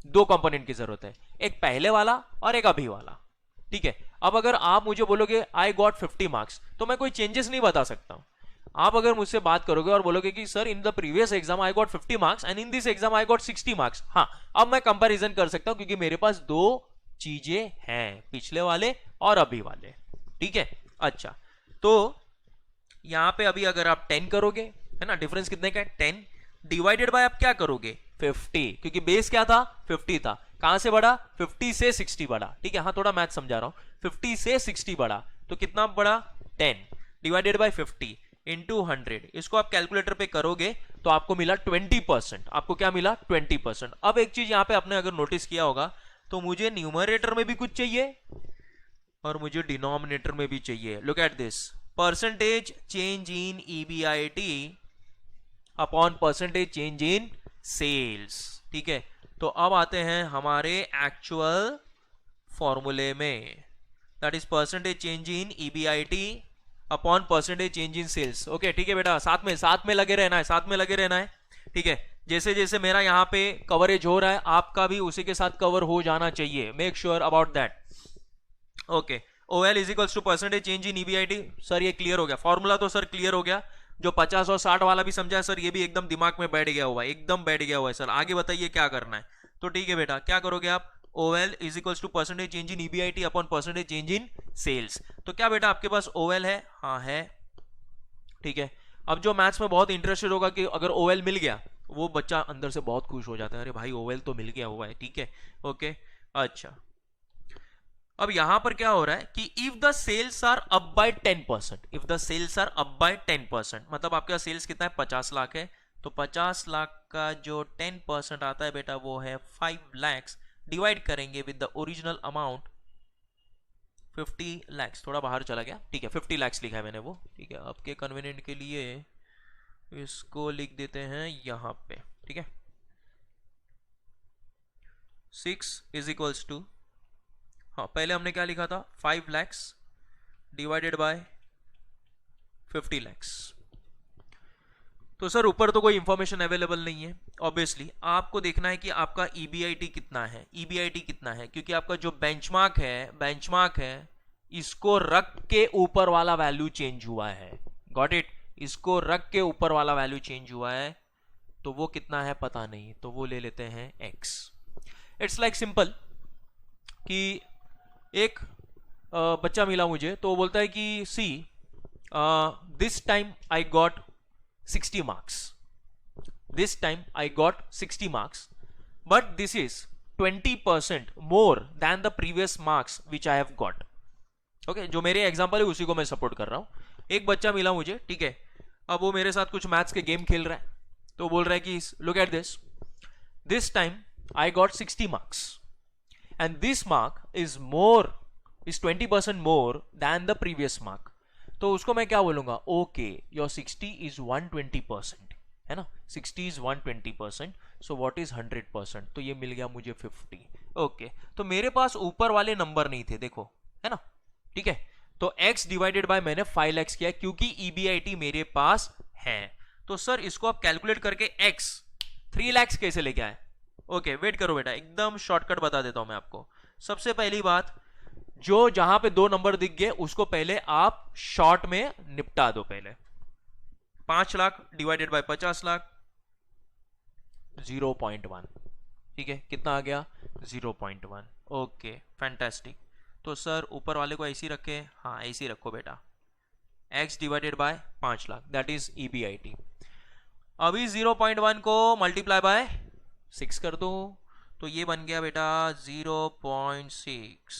दो कंपोनेंट की जरूरत है, एक पहले वाला और एक अभी वाला, ठीक है। अब अगर आप मुझे बोलोगे आई गॉट 50 मार्क्स, तो मैं कोई चेंजेस नहीं बता सकता हूं। आप अगर मुझसे बात करोगे और बोलोगे कि sir in the previous exam I got 50 marks and in this exam I got 60 marks, हाँ अब मैं कंपैरिजन कर सकता हूं क्योंकि मेरे पास दो चीजें हैं, पिछले वाले और अभी वाले, ठीक है। अच्छा, तो यहां पे अभी अगर आप 10 करोगे, है ना, डिफरेंस कितने का है? 10 डिवाइडेड बाय आप क्या करोगे? 50, क्योंकि बेस क्या था? 50 था। कहां से बढ़ा? 50 से 60 बढ़ा, ठीक है। हाँ, थोड़ा मैथ समझा रहा हूं। 50 से 60 बढ़ा, तो कितना बढ़ा? 10 डिवाइडेड बाय 50 इंटू 100। इसको आप कैलकुलेटर पे करोगे तो आपको मिला 20%। आपको क्या मिला? 20%। अब एक चीज यहां पे आपने अगर नोटिस किया होगा, तो मुझे न्यूमरेटर में भी कुछ चाहिए और मुझे डिनोमिनेटर में भी चाहिए। Look at this, percentage change in EBIT upon percentage change in sales, ठीक है। तो अब आते हैं हमारे एक्चुअल फॉर्मूले में, that is percentage change in EBIT upon percentage change in sales. Okay, ठीक है बेटा, साथ में लगे रहना है, साथ में लगे रहना है, ठीक है। जैसे जैसे मेरा यहाँ पे कवरेज हो रहा है, आपका भी उसी के साथ कवर हो जाना चाहिए। Make sure about that. Okay, OL is equals to percentage change in EBIT. Sir ये क्लियर हो गया, फॉर्मूला तो सर क्लियर हो गया। जो 50 और 60 वाला भी समझा है सर, ये भी एकदम दिमाग में बैठ गया हुआ है, एकदम बैठ गया हुआ है सर। आगे बताइए क्या करना है? तो ठीक है बेटा, क्या करोगे आप? OL is equals to percentage change in EBIT upon percentage change in sales. तो क्या बेटा आपके पास OL है? हाँ है, ठीक है। अब जो मैथ्स में बहुत इंटरेस्टेड होगा कि अगर OL मिल गया, वो बच्चा अंदर से बहुत खुश हो जाता है, अरे भाई OL तो मिल गया हुआ है, ठीक है, ओके। अच्छा, अब यहां पर क्या हो रहा है कि if the sales are up by 10%, if the sales are up by 10%, मतलब आपका सेल्स कितना है? 50 लाख है। तो 50 लाख का जो 10% आता है बेटा वो है 5 lakhs, डिवाइड करेंगे with the original amount 50 lakhs, थोड़ा बाहर चला गया, ठीक है, 50 lakhs लिखा है मैंने वो, ठीक है। आपके कन्वीनियंट के लिए इसको लिख देते हैं यहां पे, ठीक है। 6 इज इक्वल्स टू, हाँ पहले हमने क्या लिखा था? 5 lakhs डिवाइडेड बाय 50 lakhs। तो सर ऊपर तो कोई इंफॉर्मेशन अवेलेबल नहीं है, ऑब्वियसली आपको देखना है कि आपका EBIT कितना है, EBIT कितना है, क्योंकि आपका जो बेंचमार्क है इसको रख के ऊपर वाला वैल्यू चेंज हुआ है, गॉट इट, इसको रख के ऊपर वाला वैल्यू चेंज हुआ है, तो वो कितना है पता नहीं, तो वो ले लेते हैं x। इट्स लाइक सिंपल कि एक बच्चा मिला मुझे, तो वो बोलता है कि see this time I got 60 marks, this time I got 60 marks, but this is 20% more than the previous marks which I have got, okay, जो मेरे एग्जांपल है उसी को मैं सपोर्ट कर रहा हूं। एक बच्चा मिला मुझे, ठीक है, अब वो मेरे साथ कुछ मैथ्स के गेम खेल रहा है, तो बोल रहा है कि look at this time I got 60 marks and this mark is 20% more than the previous mark। तो उसको मैं क्या बोलूंगा? ओके, योर 60 इज 120%, है ना, 60 इज 120%, सो व्हाट इज 100%? तो ये मिल गया मुझे 50, ओके। तो मेरे पास ऊपर वाले नंबर नहीं थे, देखो, है ना, ठीक है। तो x डिवाइडेड बाय मैंने 5 lakhs किया क्योंकि EBIT मेरे पास है। तो सर इसको आप कैलकुलेट करके x 3 lakhs कैसे लेके आए? ओके वेट करो बेटा, एकदम शॉर्टकट बता देता हूं मैं आपको। सबसे पहली बात, जो जहां पे 2 नंबर दिख गए उसको पहले आप शॉर्ट में निपटा दो। पहले 5 लाख डिवाइडेड बाय 50 लाख 0.1, ठीक है, कितना आ गया? 0.1, ओके फैंटास्टिक। तो सर ऊपर वाले को ऐसे ही रखे? हाँ ऐसे ही रखो बेटा, x divided by 5 lakh that is EBIT। अभी 0.1 को मल्टीप्लाई बाय 6 कर दो, तो ये बन गया बेटा 0.6,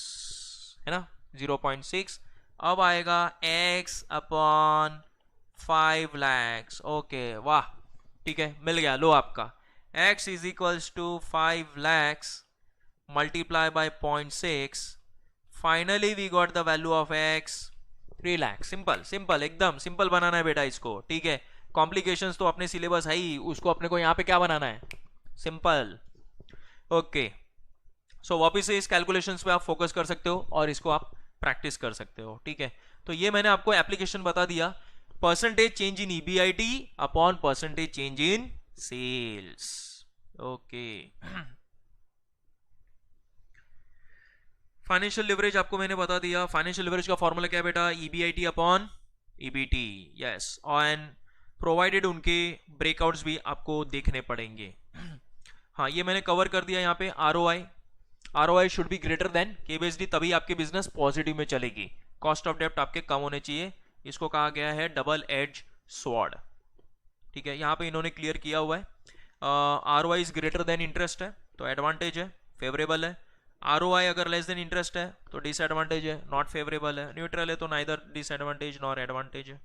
है ना, 0.6। अब आएगा x अपॉन 5 lakhs, ओके वाह, ठीक है, मिल गया, लो आपका x is equals to 5 lakhs multiply by 0.6, finally we got the value of x 3 lakhs। Simple simple, एकदम सिंपल बनाना है बेटा इसको, ठीक है। कॉम्प्लिकेशंस तो अपने सिलेबस है ही, उसको अपने को यहाँ पे क्या बनाना है? Simple, okay. सो वापिस से इस कैलकुलेशंस पे आप फोकस कर सकते हो और इसको आप प्रैक्टिस कर सकते हो, ठीक है। तो ये मैंने आपको एप्लीकेशन बता दिया, percentage change in EBIT upon percentage change in sales, okay. Financial leverage आपको मैंने बता दिया, फाइनेंशियल लिवरेज का फॉर्मूला क्या है बेटा? EBIT upon EBT, yes, and provided उनके ब्रेकआउट्स भी आपको देखने पड़ेंगे। हाँ ये मैंने कवर कर दिया यहाँ पे। ROI should be greater than KBSD, तभी आपकी बिजनेस पॉजिटिव में चलेगी। कॉस्ट ऑफ डेप्ट आपके कम होने चाहिए, इसको कहा गया है डबल एज स्वॉर्ड, ठीक है, यहाँ पे इन्होंने क्लियर किया हुआ है। ROI is greater than interest है तो एडवांटेज है, फेवरेबल है। ROI अगर लेस देन इंटरेस्ट है तो डिसएडवांटेज है, नॉट फेवरेबल है। न्यूट्रल है तो नाइदर डिसएडवांटेज नॉर एडवांटेज है,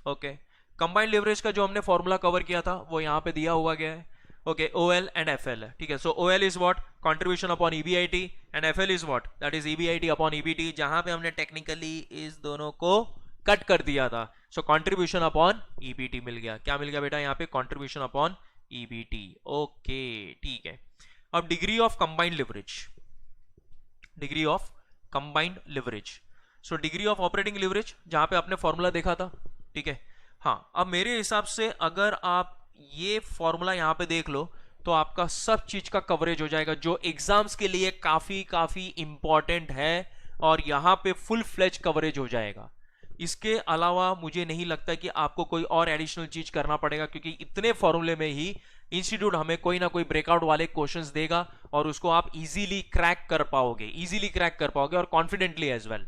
ओके। कंबाइंड लिवरेज का जो हमने फॉर्मूला कवर किया था वो यहाँ पे दिया हुआ गया है, ओके। OL एंड FL है, ठीक है। सो OL is what? Contribution upon EBIT, and FL is what? That is EBIT upon EBT, जहां पे हमने टेक्निकली इस दोनों को कट कर दिया था। सो कंट्रीब्यूशन अपॉन EBT मिल गया। क्या मिल गया बेटा यहाँ पे? कंट्रीब्यूशन अपॉन EBT, ओके, ठीक है। अब degree of combined leverage, degree of combined leverage, so degree of operating leverage जहां पे आपने फॉर्मूला देखा था, ठीक है। हाँ अब मेरे हिसाब से अगर आप ये फॉर्मूला यहां पे देख लो तो आपका सब चीज का कवरेज हो जाएगा, जो एग्जाम्स के लिए काफी इंपॉर्टेंट है, और यहां पे फुल फ्लेज कवरेज हो जाएगा। इसके अलावा मुझे नहीं लगता कि आपको कोई और एडिशनल चीज करना पड़ेगा, क्योंकि इतने फॉर्मूले में ही इंस्टीट्यूट हमें कोई ना कोई ब्रेकआउट वाले क्वेश्चंस देगा और उसको आप इजीली क्रैक कर पाओगे और confidently as well.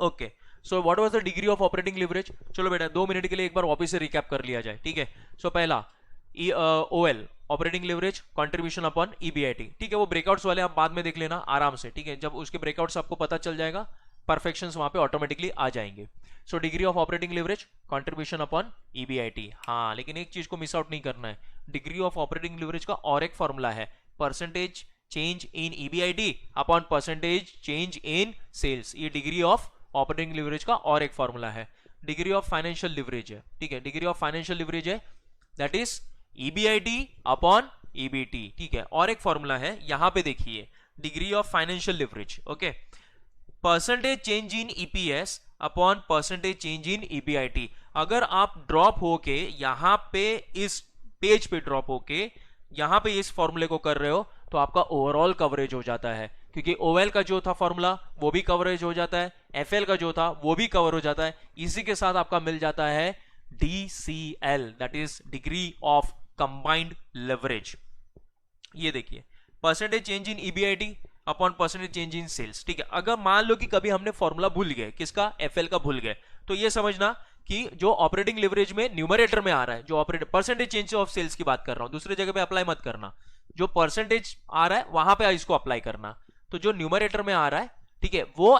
Okay, so what was the degree of operating leverage? चलो बेटा 2 मिनट के लिए एक बार वापस से रिकैप कर लिया जाए, ठीक है। सो पहला OL, operating leverage contribution upon EBIT, ठीक है। वो ब्रेकआउट्स वाले आप बाद में देख लेना आराम से, ठीक है। जब उसके ब्रेकआउट्स आपको पता चल जाएगा, परफेक्शंस वहां पे ऑटोमेटिकली आ जाएंगे। So degree of operating leverage contribution upon EBIT. हाँ, लेकिन एक चीज को मिस आउट नहीं करना है, डिग्री ऑफ ऑपरेटिंग लिवरेज का और एक फॉर्मूला है, percentage change in EBIT upon percentage change in sales. ये डिग्री ऑफ ऑपरेटिंग लिवरेज का और एक फॉर्मूला है। डिग्री ऑफ फाइनेंशियल लिवरेज है, ठीक है, डिग्री ऑफ फाइनेंशियल लिवरेज है that is EBIT upon EBT, ठीक है। और एक फॉर्मूला है यहां पे देखिए, degree of financial leverage, okay, percentage change in EPS upon percentage change in EBIT. अगर आप ड्रॉप होके यहां पे इस पेज पे ड्रॉप होके यहां पे इस फॉर्मूले को कर रहे हो तो आपका ओवरऑल कवरेज हो जाता है, क्योंकि ओएल का जो था फॉर्मूला वो भी कवरेज हो जाता है, एफएल का जो था वो भी कवर हो जाता है। इसी के साथ आपका मिल जाता है DCL, that is degree of combined leverage. ये देखिए, percentage change in EBIT upon percentage change in sales, ठीक है। अगर मान लो कि कभी हमने फॉर्मूला भूल गए, किसका, एफएल का भूल गए, तो ये समझना कि जो ऑपरेटिंग लिवरेज में न्यूमरेटर में आ रहा है, जो operating percentage change of sales की बात कर रहा हूं, दूसरी जगह पे अप्लाई मत करना, जो परसेंटेज आ रहा है वहां पे इसको अप्लाई करना। तो जो न्यूमरेटर में आ रहा है, ठीक है, वो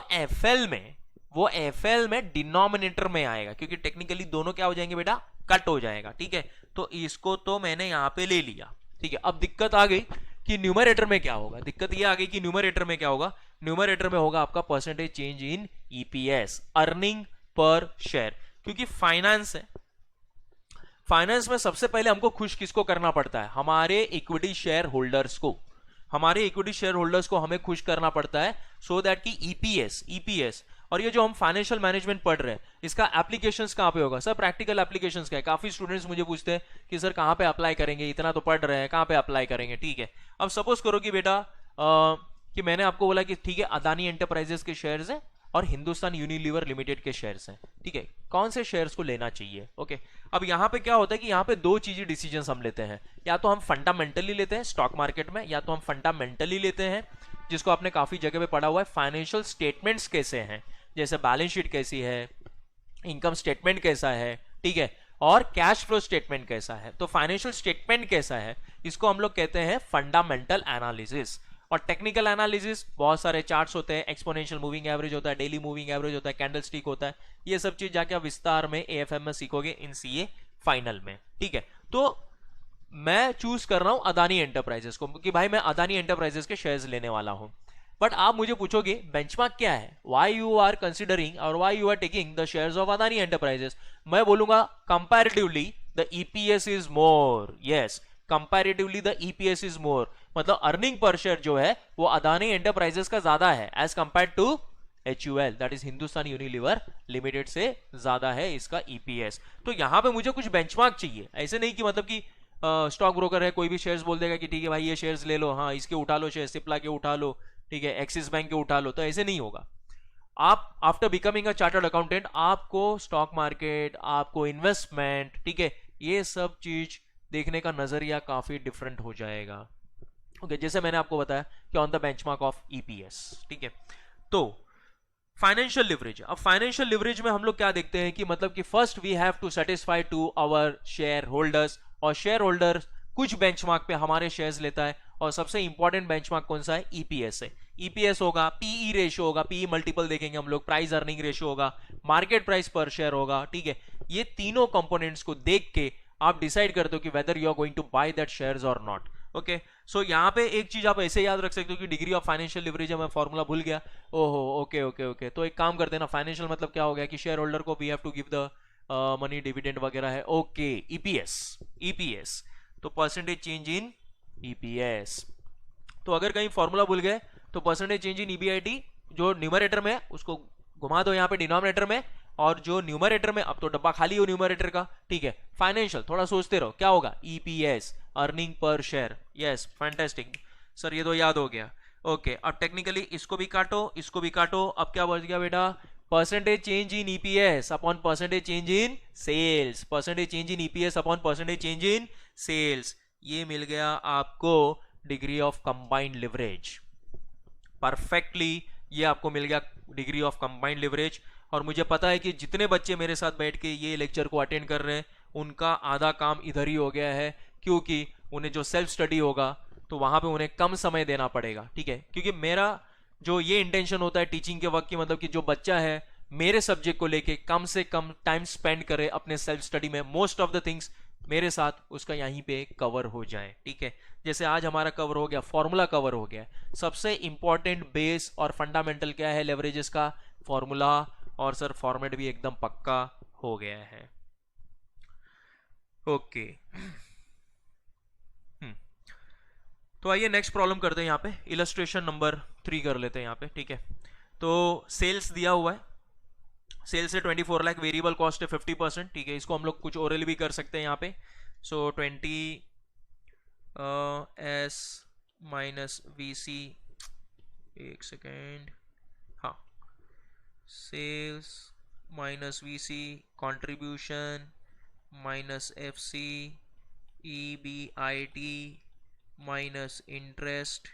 एफएल में डिनोमिनेटर में आएगा, क्योंकि टेक्निकली दोनों क्या हो जाएंगे बेटा, कट हो जाएगा, ठीक है। तो इसको तो मैंने यहां पे ले लिया, ठीक है। अब दिक्कत आ गई कि न्यूमरेटर में क्या होगा, दिक्कत ये आ गई कि न्यूमरेटर में क्या होगा, न्यूमरेटर में होगा आपका percentage change in EPS, earning per share, क्योंकि फाइनेंस है। फाइनेंस में सबसे पहले हमको खुश किसको करना पड़ता है, हमारे इक्विटी शेयर होल्डर्स को, हमारे इक्विटी शेयर होल्डर्स को हमें खुश करना पड़ता है, सो दैट कि ईपीएस। और ये जो हम फाइनेंशियल मैनेजमेंट पढ़ रहे हैं, इसका एप्लीकेशंस कहां पे होगा, सर प्रैक्टिकल एप्लीकेशंस का है। काफी स्टूडेंट्स मुझे पूछते हैं कि सर कहां पे अप्लाई करेंगे, इतना तो पढ़ रहे हैं, कहां पे अप्लाई करेंगे, ठीक है। अब सपोज करो कि बेटा कि मैंने आपको बोला कि ठीक है, अदानी एंटरप्राइजेस के शेयर्स हैं और हिंदुस्तान यूनिलीवर लिमिटेड के शेयर्स हैं, ठीक है, कौन से शेयर्स को लेना चाहिए, ओके। अब यहां पे क्या होता है कि यहां पे दो चीजें डिसीजंस हम लेते हैं, या तो हम फंडामेंटली लेते हैं स्टॉक मार्केट में, या तो हम फंडामेंटली लेते हैं जिसको आपने काफी जगह पे पढ़ा हुआ है, फाइनेंशियल स्टेटमेंट्स कैसे हैं, जैसे बैलेंस शीट कैसी है, इनकम स्टेटमेंट कैसा है, ठीक है, और कैश फ्लो स्टेटमेंट कैसा है। तो फाइनेंशियल स्टेटमेंट कैसा है, इसको हम लोग कहते हैं फंडामेंटल एनालिसिस। और टेक्निकल एनालिसिस, बहुत सारे चार्ट्स होते हैं, एक्सपोनेंशियल मूविंग एवरेज होता है, डेली मूविंग एवरेज होता है, कैंडलस्टिक होता है, ये सब चीज जाके आप विस्तार में एएफएम में सीखोगे इन सीए फाइनल में, ठीक है। तो मैं चूज कर रहा हूं अदानी एंटरप्राइजेस को कि भाई मैं अदानी एंटरप्राइजेस के शेयर्स लेने वाला हूं। बट आप मुझे पूछोगे बेंचमार्क क्या है, व्हाई यू आर कंसीडरिंग और why you are taking the shares of Adani Enterprises. मैं बोलूंगा comparatively the EPS is more, yes, comparatively the EPS is more, मतलब अर्निंग पर शेयर जो है वो अदानी एंटरप्राइजेस का ज्यादा है as compare to HUL, that is Hindustan Unilever Limited से ज्यादा है इसका ईपीएस। तो यहां पे मुझे कुछ बेंचमार्क चाहिए, ऐसे नहीं कि मतलब कि स्टॉक ब्रोकर है कोई भी शेयर्स बोल देगा कि ठीक है भाई ये शेयर्स ले लो, हाँ इसके उठा लो शेयर, सिप्ला के उठा लो, ठीक है, एक्सिस बैंक के उठा लो, तो ऐसे नहीं होगा। आप after becoming a chartered accountant आपको स्टॉक मार्केट, आपको इन्वेस्टमेंट, ठीक है, ये सब चीज देखने का नजरिया काफी डिफरेंट हो जाएगा, ओके। जैसे मैंने आपको बताया कि on the benchmark of EPS, ठीक है। तो फाइनेंशियल लिवरेज, अब फाइनेंशियल लिवरेज में हम लोग क्या देखते हैं कि मतलब कि first we have to satisfy to our share holders, और शेयर होल्डर कुछ बेंचमार्क पे हमारे शेयर्स लेता है, और सबसे इंपॉर्टेंट बेंचमार्क कौन सा है, ईपीएस है। ईपीएस होगा, पीई रेशियो होगा, पीई मल्टीपल देखेंगे हम लोग, प्राइस अर्निंग रेशियो होगा, मार्केट प्राइस पर शेयर होगा, ठीक है। ये तीनों कंपोनेंट्स को देख के आप डिसाइड करते हो कि whether you are going to buy that shares और नॉट, ओके। सो यहाँ पे एक चीज आप ऐसे याद रख सकते हो कि डिग्री ऑफ फाइनेंशियल लिवरेज है, मैं फॉर्मूला भूल गया, ओहो, ओके ओके ओके। तो एक काम करते हैं ना, फाइनेंशियल मतलब क्या हो गया कि शेयर होल्डर को we have to give the money, dividend वगैरह है, ओके। ईपीएस तो परसेंटेज चेंज इन ईपीएस। तो अगर कहीं फॉर्मूला भूल गए तो परसेंटेज चेंज इन ईबीआईटी जो न्यूमरेटर में है उसको घुमा दो यहाँ पे डिनोमिनेटर में, और जो न्यूमरेटर में, अब तो डब्बा खाली हो न्यूमरेटर का, ठीक है। फाइनेंशियल थोड़ा सोचते रहो क्या होगा, EPS, earning per share, yes, fantastic sir, ये तो याद हो गया, ओके। अब टेक्निकली इसको भी काटो, इसको भी काटो, अब क्या बच गया बेटा, percentage change in EPS upon percentage change in sales, percentage change in EPS upon percentage change in sales, ये मिल गया आपको degree of combined leverage. Perfectly ये आपको मिल गया डिग्री ऑफ कंबाइंड लिवरेज। और मुझे पता है कि जितने बच्चे मेरे साथ बैठ के ये लेक्चर को अटेंड कर रहे हैं उनका आधा काम इधर ही हो गया है, क्योंकि उन्हें जो सेल्फ स्टडी होगा तो वहां पे उन्हें कम समय देना पड़ेगा, ठीक है। क्योंकि मेरा जो ये इंटेंशन होता है टीचिंग के वक्त की, मतलब कि जो बच्चा है मेरे सब्जेक्ट को लेके कम से कम टाइम स्पेंड करे अपने सेल्फ स्टडी में, मोस्ट ऑफ द थिंग्स मेरे साथ उसका यहीं पे कवर हो जाए, ठीक है। जैसे आज हमारा कवर हो गया, फॉर्मूला कवर हो गया। सबसे इंपॉर्टेंट बेस और फंडामेंटल क्या है लेवरेजेस का? फॉर्मूला, और सर फॉर्मेट भी एकदम पक्का हो गया है। ओके तो आइए नेक्स्ट प्रॉब्लम करते हैं। यहाँ पे इलस्ट्रेशन नंबर 3 कर लेते हैं यहाँ पे, ठीक है। तो सेल्स दिया हुआ है, सेल्स है 24 लाख, वेरिएबल कॉस्ट है 50%, ठीक है। इसको हम लोग कुछ ओरल भी कर सकते हैं यहाँ पे। So 20 S minus V C, एक सेकेंड, हाँ, sales minus V C contribution minus F C E B I T minus interest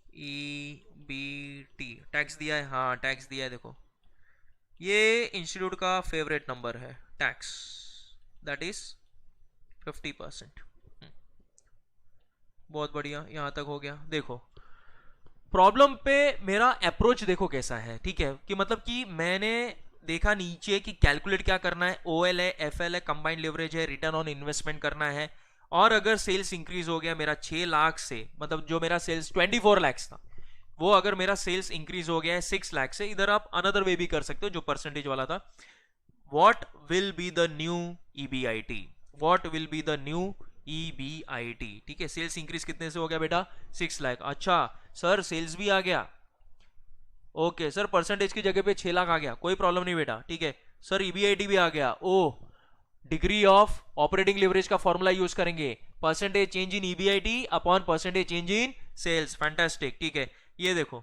E B T. Tax दिया है, हाँ टैक्स दिया है। देखो ये इंस्टीट्यूट का फेवरेट नंबर है टैक्स, दैट इज 50%। बहुत बढ़िया, यहां तक हो गया। देखो प्रॉब्लम पे मेरा अप्रोच देखो कैसा है, ठीक है। कि मतलब कि मैंने देखा नीचे कि कैलकुलेट क्या करना है, ओएल है, एफएल है, कंबाइंड लिवरेज है, रिटर्न ऑन इन्वेस्टमेंट करना है। और अगर सेल्स इंक्रीज हो गया मेरा 6 लाख से, मतलब जो मेरा सेल्स 24 लाख था, वो अगर मेरा सेल्स इंक्रीज हो गया है 6 लाख से, इधर आप अनदर वे भी कर सकते हो जो परसेंटेज वाला था। What will be the new EBIT, what will be the new EBIT, ठीक है। सेल्स इंक्रीज कितने से हो गया बेटा? 6 लाख। अच्छा सर सेल्स भी आ गया, ओके सर परसेंटेज की जगह पे 6 लाख आ गया, कोई प्रॉब्लम नहीं बेटा, ठीक है। सर ईबीआईटी भी आ गया, ओ डिग्री ऑफ ऑपरेटिंग लिवरेज का फॉर्मूला यूज करेंगे, percentage change in EBIT upon percentage change in sales, fantastic, ठीक है। ये देखो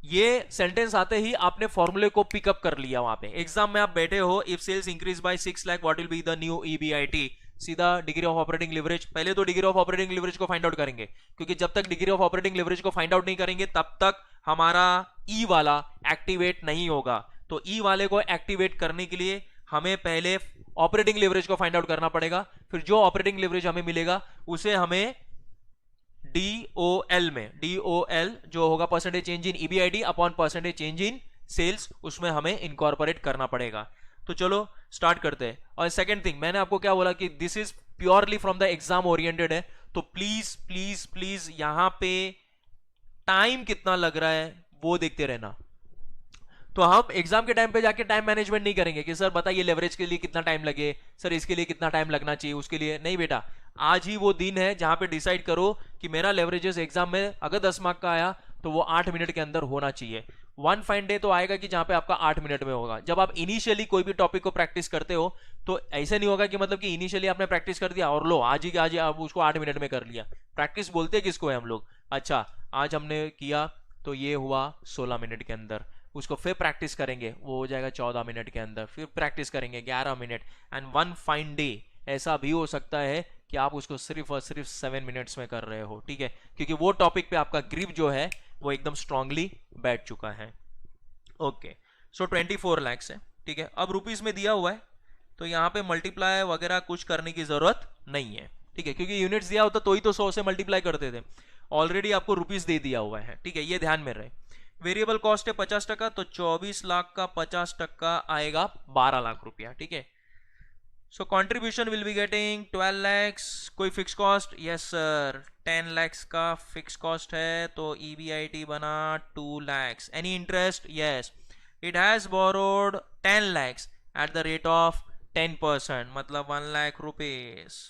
ये सेंटेंस आते ही आपने फॉर्मूले को पिकअप कर लिया। वहां पे एग्जाम में आप बैठे हो, if sales increase by 6 lakh what will be the new EBIT, सीधा डिग्री ऑफ ऑपरेटिंग लिवरेज। पहले तो डिग्री ऑफ ऑपरेटिंग लिवरेज को फाइंड आउट करेंगे, क्योंकि जब तक डिग्री ऑफ ऑपरेटिंग लिवरेज को फाइंड आउट नहीं करेंगे तब तक हमारा ई वाला एक्टिवेट नहीं होगा। तो ई वाले को एक्टिवेट करने के लिए हमें पहले ऑपरेटिंग लिवरेज को फाइंड आउट करना पड़ेगा, फिर जो ऑपरेटिंग लिवरेज हमें मिलेगा उसे हमें DOL में, DOL जो होगा percentage change in EBIT upon percentage change in sales, उसमें हमें इनकॉर्पोरेट करना पड़ेगा। तो चलो स्टार्ट करते हैं। और सेकंड थिंग, मैंने आपको क्या बोला कि this is purely from the exam oriented है, तो प्लीज प्लीज प्लीज यहां पे टाइम कितना लग रहा है वो देखते रहना। तो हम एग्जाम के टाइम पे जाके टाइम मैनेजमेंट नहीं करेंगे कि सर बताइए लेवरेज के लिए कितना टाइम लगे, सर इसके लिए कितना टाइम लगना चाहिए, उसके लिए नहीं बेटा। आज ही वो दिन है जहां पे डिसाइड करो कि मेरा लेवरेजेस एग्जाम में अगर 10 मार्क का आया तो वो 8 मिनट के अंदर होना चाहिए। वन फाइन डे तो आएगा कि जहां पे आपका 8 मिनट में होगा। जब आप इनिशियली कोई भी टॉपिक को प्रैक्टिस करते हो तो ऐसे नहीं होगा कि मतलब कि इनिशियली आपने प्रैक्टिस कर दिया और लो आज ही आप उसको 8 मिनट में कर लिया। प्रैक्टिस बोलते किसको है हम लोग? अच्छा आज हमने किया तो ये हुआ 16 मिनट के अंदर, उसको फिर प्रैक्टिस करेंगे वो हो जाएगा 14 मिनट के अंदर, फिर प्रैक्टिस करेंगे 11 minute, and one fine day ऐसा भी हो सकता है कि आप उसको सिर्फ और सिर्फ 7 मिनट्स में कर रहे हो, ठीक है, क्योंकि वो टॉपिक पे आपका ग्रिप जो है वो एकदम स्ट्रांगली बैठ चुका है। ओके सो 24 लाख है, ठीक है। अब रुपीस में दिया हुआ है तो यहाँ पे मल्टीप्लाई वगैरह कुछ करने की जरूरत नहीं है, ठीक है, क्योंकि यूनिट्स दिया होता तो ही तो 100 से मल्टीप्लाई करते थे। ऑलरेडी आपको रुपीस दे दिया हुआ है, ठीक है, ये ध्यान में रहे। वेरिएबल कॉस्ट है 50%, तो 24 लाख का 50% आएगा 12 लाख रुपया, ठीक है। So contribution will be getting 12 lakhs। कोई fix cost? Yes sir 10 lakhs का फिक्स कॉस्ट है, तो ईबीआईटी बना 2 lakhs। Any interest? Yes, it has borrowed 10 lakhs at the rate of 10%, मतलब 1 लाख रुपीज।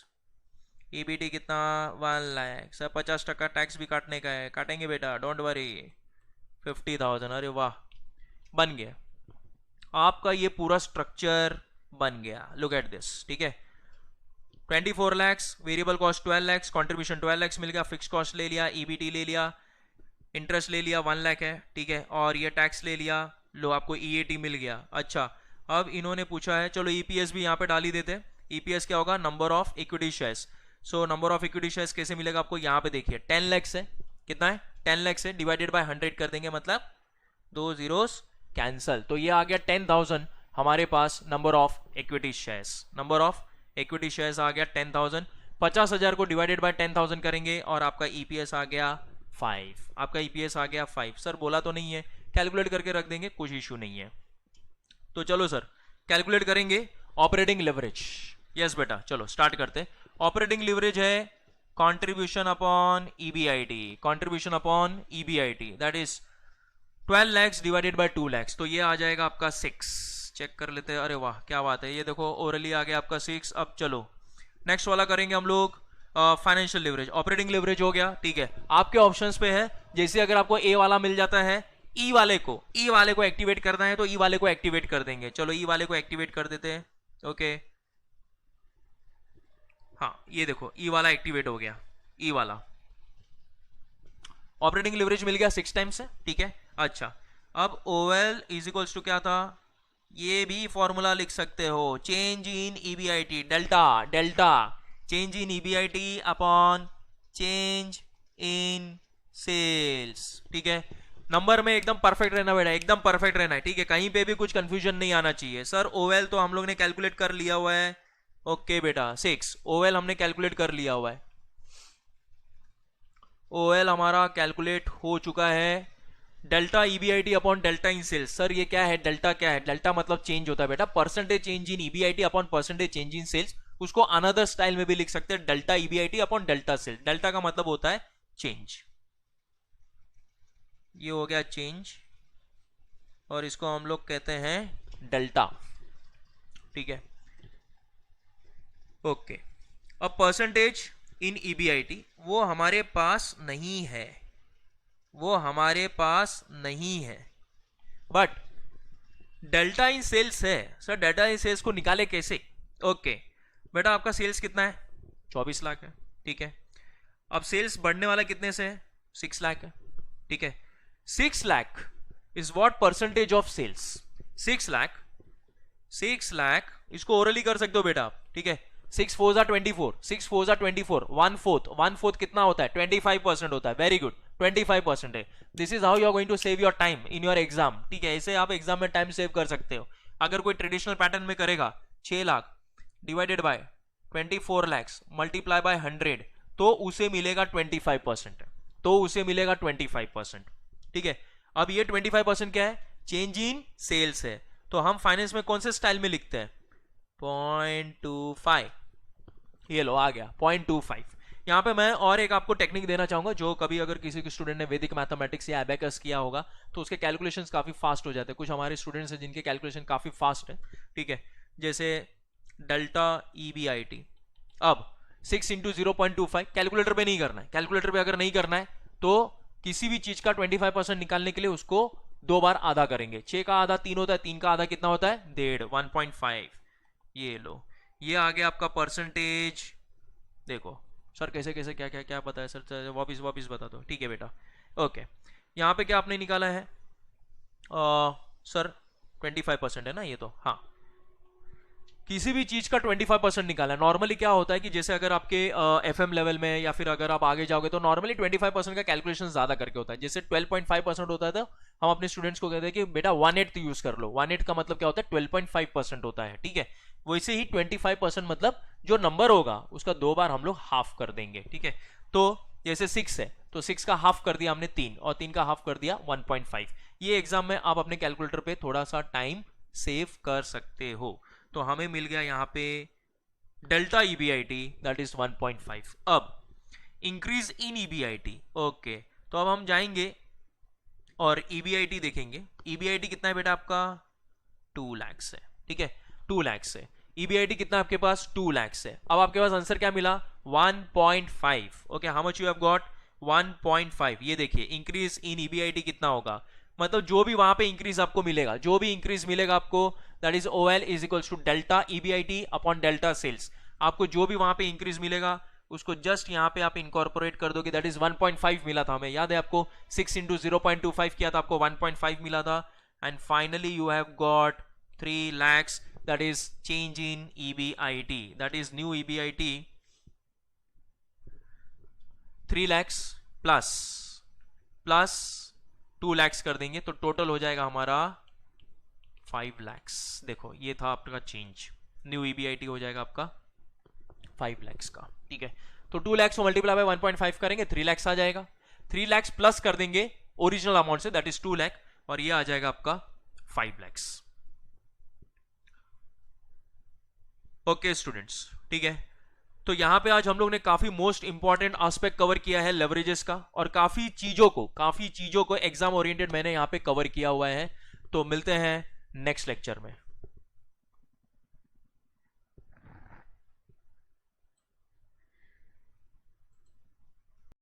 ईबीटी कितना? 1 लाख। सर 50% टैक्स भी काटने का है, काटेंगे बेटा, डोंट वरी। 50,000, अरे वाह, बन गया आपका ये पूरा स्ट्रक्चर बन गया। लुक एट दिस, ठीक है। 24 lakhs, variable cost 12 lakhs, contribution 12 lakhs मिल गया, फिक्स कॉस्ट ले लिया, ईबीटी ले लिया, इंटरेस्ट ले लिया 1 लाख है, ठीक है, और ये टैक्स ले लिया, लो आपको EAT मिल गया। अच्छा, अब इन्होंने पूछा है, चलो EPS भी यहाँ पे डाल ही देते हैं। EPS क्या होगा, number of equity shares. So number of equity shares कैसे मिलेगा आपको, यहाँ पे देखिए 10 लाख है, कितना है 10 लाख है, डिवाइडेड बाय 100 कर देंगे, मतलब 2 जीरोस कैंसल, तो ये आ गया 10,000 हमारे पास number of equity shares. Number of equity shares आ गया 10,000। 50,000 को डिवाइडेड बाय 10,000 करेंगे और आपका EPS आ गया 5। आपका EPS आ गया 5। सर बोला तो नहीं है, कैलकुलेट करके रख देंगे, कुछ इशू नहीं है। तो चलो सर कैलकुलेट करेंगे ऑपरेटिंग लेवरेज। यस बेटा, चलो स्टार्ट करते हैं। ऑपरेटिंग लेवरेज है contribution upon EBIT, contribution upon EBIT, that is 12 lakhs divided by 2 lakhs, तो ये आ जाएगा आपका 6। चेक कर लेते हैं, अरे वाह क्या बात है, ये देखो ओरली आ गया आपका 6। अब चलो नेक्स्ट वाला करेंगे हम लोग, फाइनेंशियल लेवरेज। ऑपरेटिंग लेवरेज हो गया, ठीक है। आपके ऑप्शंस पे है, जैसे अगर आपको ए वाला मिल जाता है, ई वाले को एक्टिवेट करना है तो ई वाले को एक्टिवेट कर देंगे। चलो ई वाले को एक्टिवेट कर देते हैं, ओके। हाँ ये देखो ई वाला एक्टिवेट हो गया, ई वाला ऑपरेटिंग लेवरेज मिल गया 6 टाइम्स है, ठीक है। अच्छा, अब OL इज इक्वल्स टू क्या था, ये भी फॉर्मूला लिख सकते हो, change in EBIT, delta change in EBIT upon change in sales, ठीक है। नंबर में एकदम परफेक्ट रहना बेटा, एकदम परफेक्ट रहना है, ठीक है। कहीं पे भी कुछ कंफ्यूजन नहीं आना चाहिए। सर OL तो हम लोग ने कैलकुलेट कर लिया हुआ है, ओके बेटा 6 OL हमने कैलकुलेट कर लिया हुआ है, OL हमारा कैलकुलेट हो चुका है। Delta EBIT upon delta in sales, sir ये क्या है, डेल्टा क्या है, डेल्टा मतलब चेंज होता है बेटा, percentage change in EBIT upon percentage change in sales. उसको अनदर स्टाइल में भी लिख सकते हैं, delta EBIT upon delta sales. Delta का मतलब होता है चेंज, ये हो गया चेंज, और इसको हम लोग कहते हैं डेल्टा, ठीक है, ओके। अब परसेंटेज इन EBIT वो हमारे पास नहीं है, वो हमारे पास नहीं है, बट डेल्टा इन सेल्स है। सर डेल्टा इन सेल्स को निकाले कैसे, ओके बेटा आपका सेल्स कितना है 24 लाख है, ठीक है। अब सेल्स बढ़ने वाला कितने से है 6 लाख है, ठीक है। 6 lakh is what percentage of sales, 6 lakh इसको ओरली कर सकते हो बेटा आप, ठीक है। 6 4 24, 6 4 24, 1/4 कितना होता है 25% होता है, वेरी गुड 25% है। This is how you are going to save your time in your exam, ठीक है। ऐसे आप एग्जाम में टाइम सेव कर सकते हो। अगर कोई ट्रेडिशनल पैटर्न में करेगा 6 lakh divided by 24 lakhs multiply bye 100, तो उसे मिलेगा 25%, तो उसे मिलेगा 25%, ठीक है। अब ये 25% क्या है, चेंज इन सेल्स है, तो हम फाइनेंस में कौन से स्टाइल में लिखते हैं 0.25, ये लो आ गया 0.25। यहाँ पे मैं और एक आपको टेक्निक देना चाहूंगा, जो कभी अगर किसी के स्टूडेंट ने वैदिक मैथमेटिक्स या एबेकस किया होगा तो उसके कैलकुलेशंस काफी फास्ट हो जाते हैं। कुछ हमारे स्टूडेंट्स हैं जिनके कैलकुलेशन काफी फास्ट है, ठीक है। जैसे डेल्टा EBIT, अब 6 इंटू 0.25 कैलकुलेटर पे नहीं करना है, कैलकुलेटर पे अगर नहीं करना है तो किसी भी चीज का 25% निकालने के लिए उसको 2 बार आधा करेंगे। 6 का आधा 3 होता है, 3 का आधा कितना होता है 1.5, 1.5, ये लो, ये आ गया आपका परसेंटेज। देखो सर कैसे कैसे क्या क्या क्या पता है सर, वापिस बता दो, ठीक है बेटा, ओके। यहाँ पे क्या आपने निकाला है सर 25% है ना ये, तो हाँ किसी भी चीज का 25% निकाला है। नॉर्मली क्या होता है कि जैसे अगर आपके FM लेवल में या फिर अगर आप आगे जाओगे तो नॉर्मली 25% का कैलकुलेशन ज्यादा करके होता है। जैसे 12.5% होता है तो हम अपने स्टूडेंट्स को कहते हैं कि बेटा 1/8 यूज कर लो। 1/8 का मतलब क्या होता है 12.5% होता है, ठीक है। वैसे ही 25% मतलब जो नंबर होगा उसका 2 बार हम लोग हाफ कर देंगे, ठीक है। तो जैसे 6 है तो 6 का हाफ कर दिया हमने 3, और 3 का हाफ कर दिया 1.5। ये एग्जाम में आप अपने कैलकुलेटर पे थोड़ा सा टाइम सेव कर सकते हो। तो हमें मिल गया यहाँ पे डेल्टा EBIT दैट इज 1.5। अब इंक्रीज इन EBIT, ओके, तो अब हम जाएंगे और EBIT देखेंगे। EBIT कितना है बेटा आपका 2 लाख है, ठीक है, 2 लाख है। EBIT कितना आपके पास 2 लाख है। अब आपके पास आंसर क्या मिला 1.5, okay. How much you have got 1.5। ये देखिए इंक्रीज इन EBIT कितना होगा, मतलब जो भी वहां पे इंक्रीज आपको मिलेगा, जो भी इंक्रीज मिलेगा आपको that is OL is equals to delta EBIT upon delta sales. आपको जो भी वहां पे इंक्रीज मिलेगा उसको जस्ट यहाँ पे आप इनकॉर्पोरेट कर दोगे, दैट इज 1.5 मिला था हमें, याद है आपको 6 इंटू 0.25 किया था आपको 1.5 मिला था। and finally you have got 3 lakhs, that is change in EBIT, that is new EBIT 3 lakhs plus 2 lakhs कर देंगे तो टोटल हो जाएगा हमारा 5 lakhs। देखो ये था आपका चेंज, न्यू EBIT हो जाएगा आपका 5 lakhs का, ठीक है। तो 2 lakhs को मल्टीप्लाई बाय 1.5 करेंगे 3 lakhs आ जाएगा, 3 lakhs प्लस कर देंगे ओरिजिनल अमाउंट से, दैट इज 2 lakh, और ये आ जाएगा आपका 5 lakhs। ओके स्टूडेंट्स, ठीक है। तो यहां पे आज हम लोग ने काफी मोस्ट इंपॉर्टेंट एस्पेक्ट कवर किया है लेवरेजेस का, और काफी चीजों को एग्जाम ओरिएंटेड मैंने यहां पे कवर किया हुआ है। तो मिलते हैं नेक्स्ट लेक्चर में।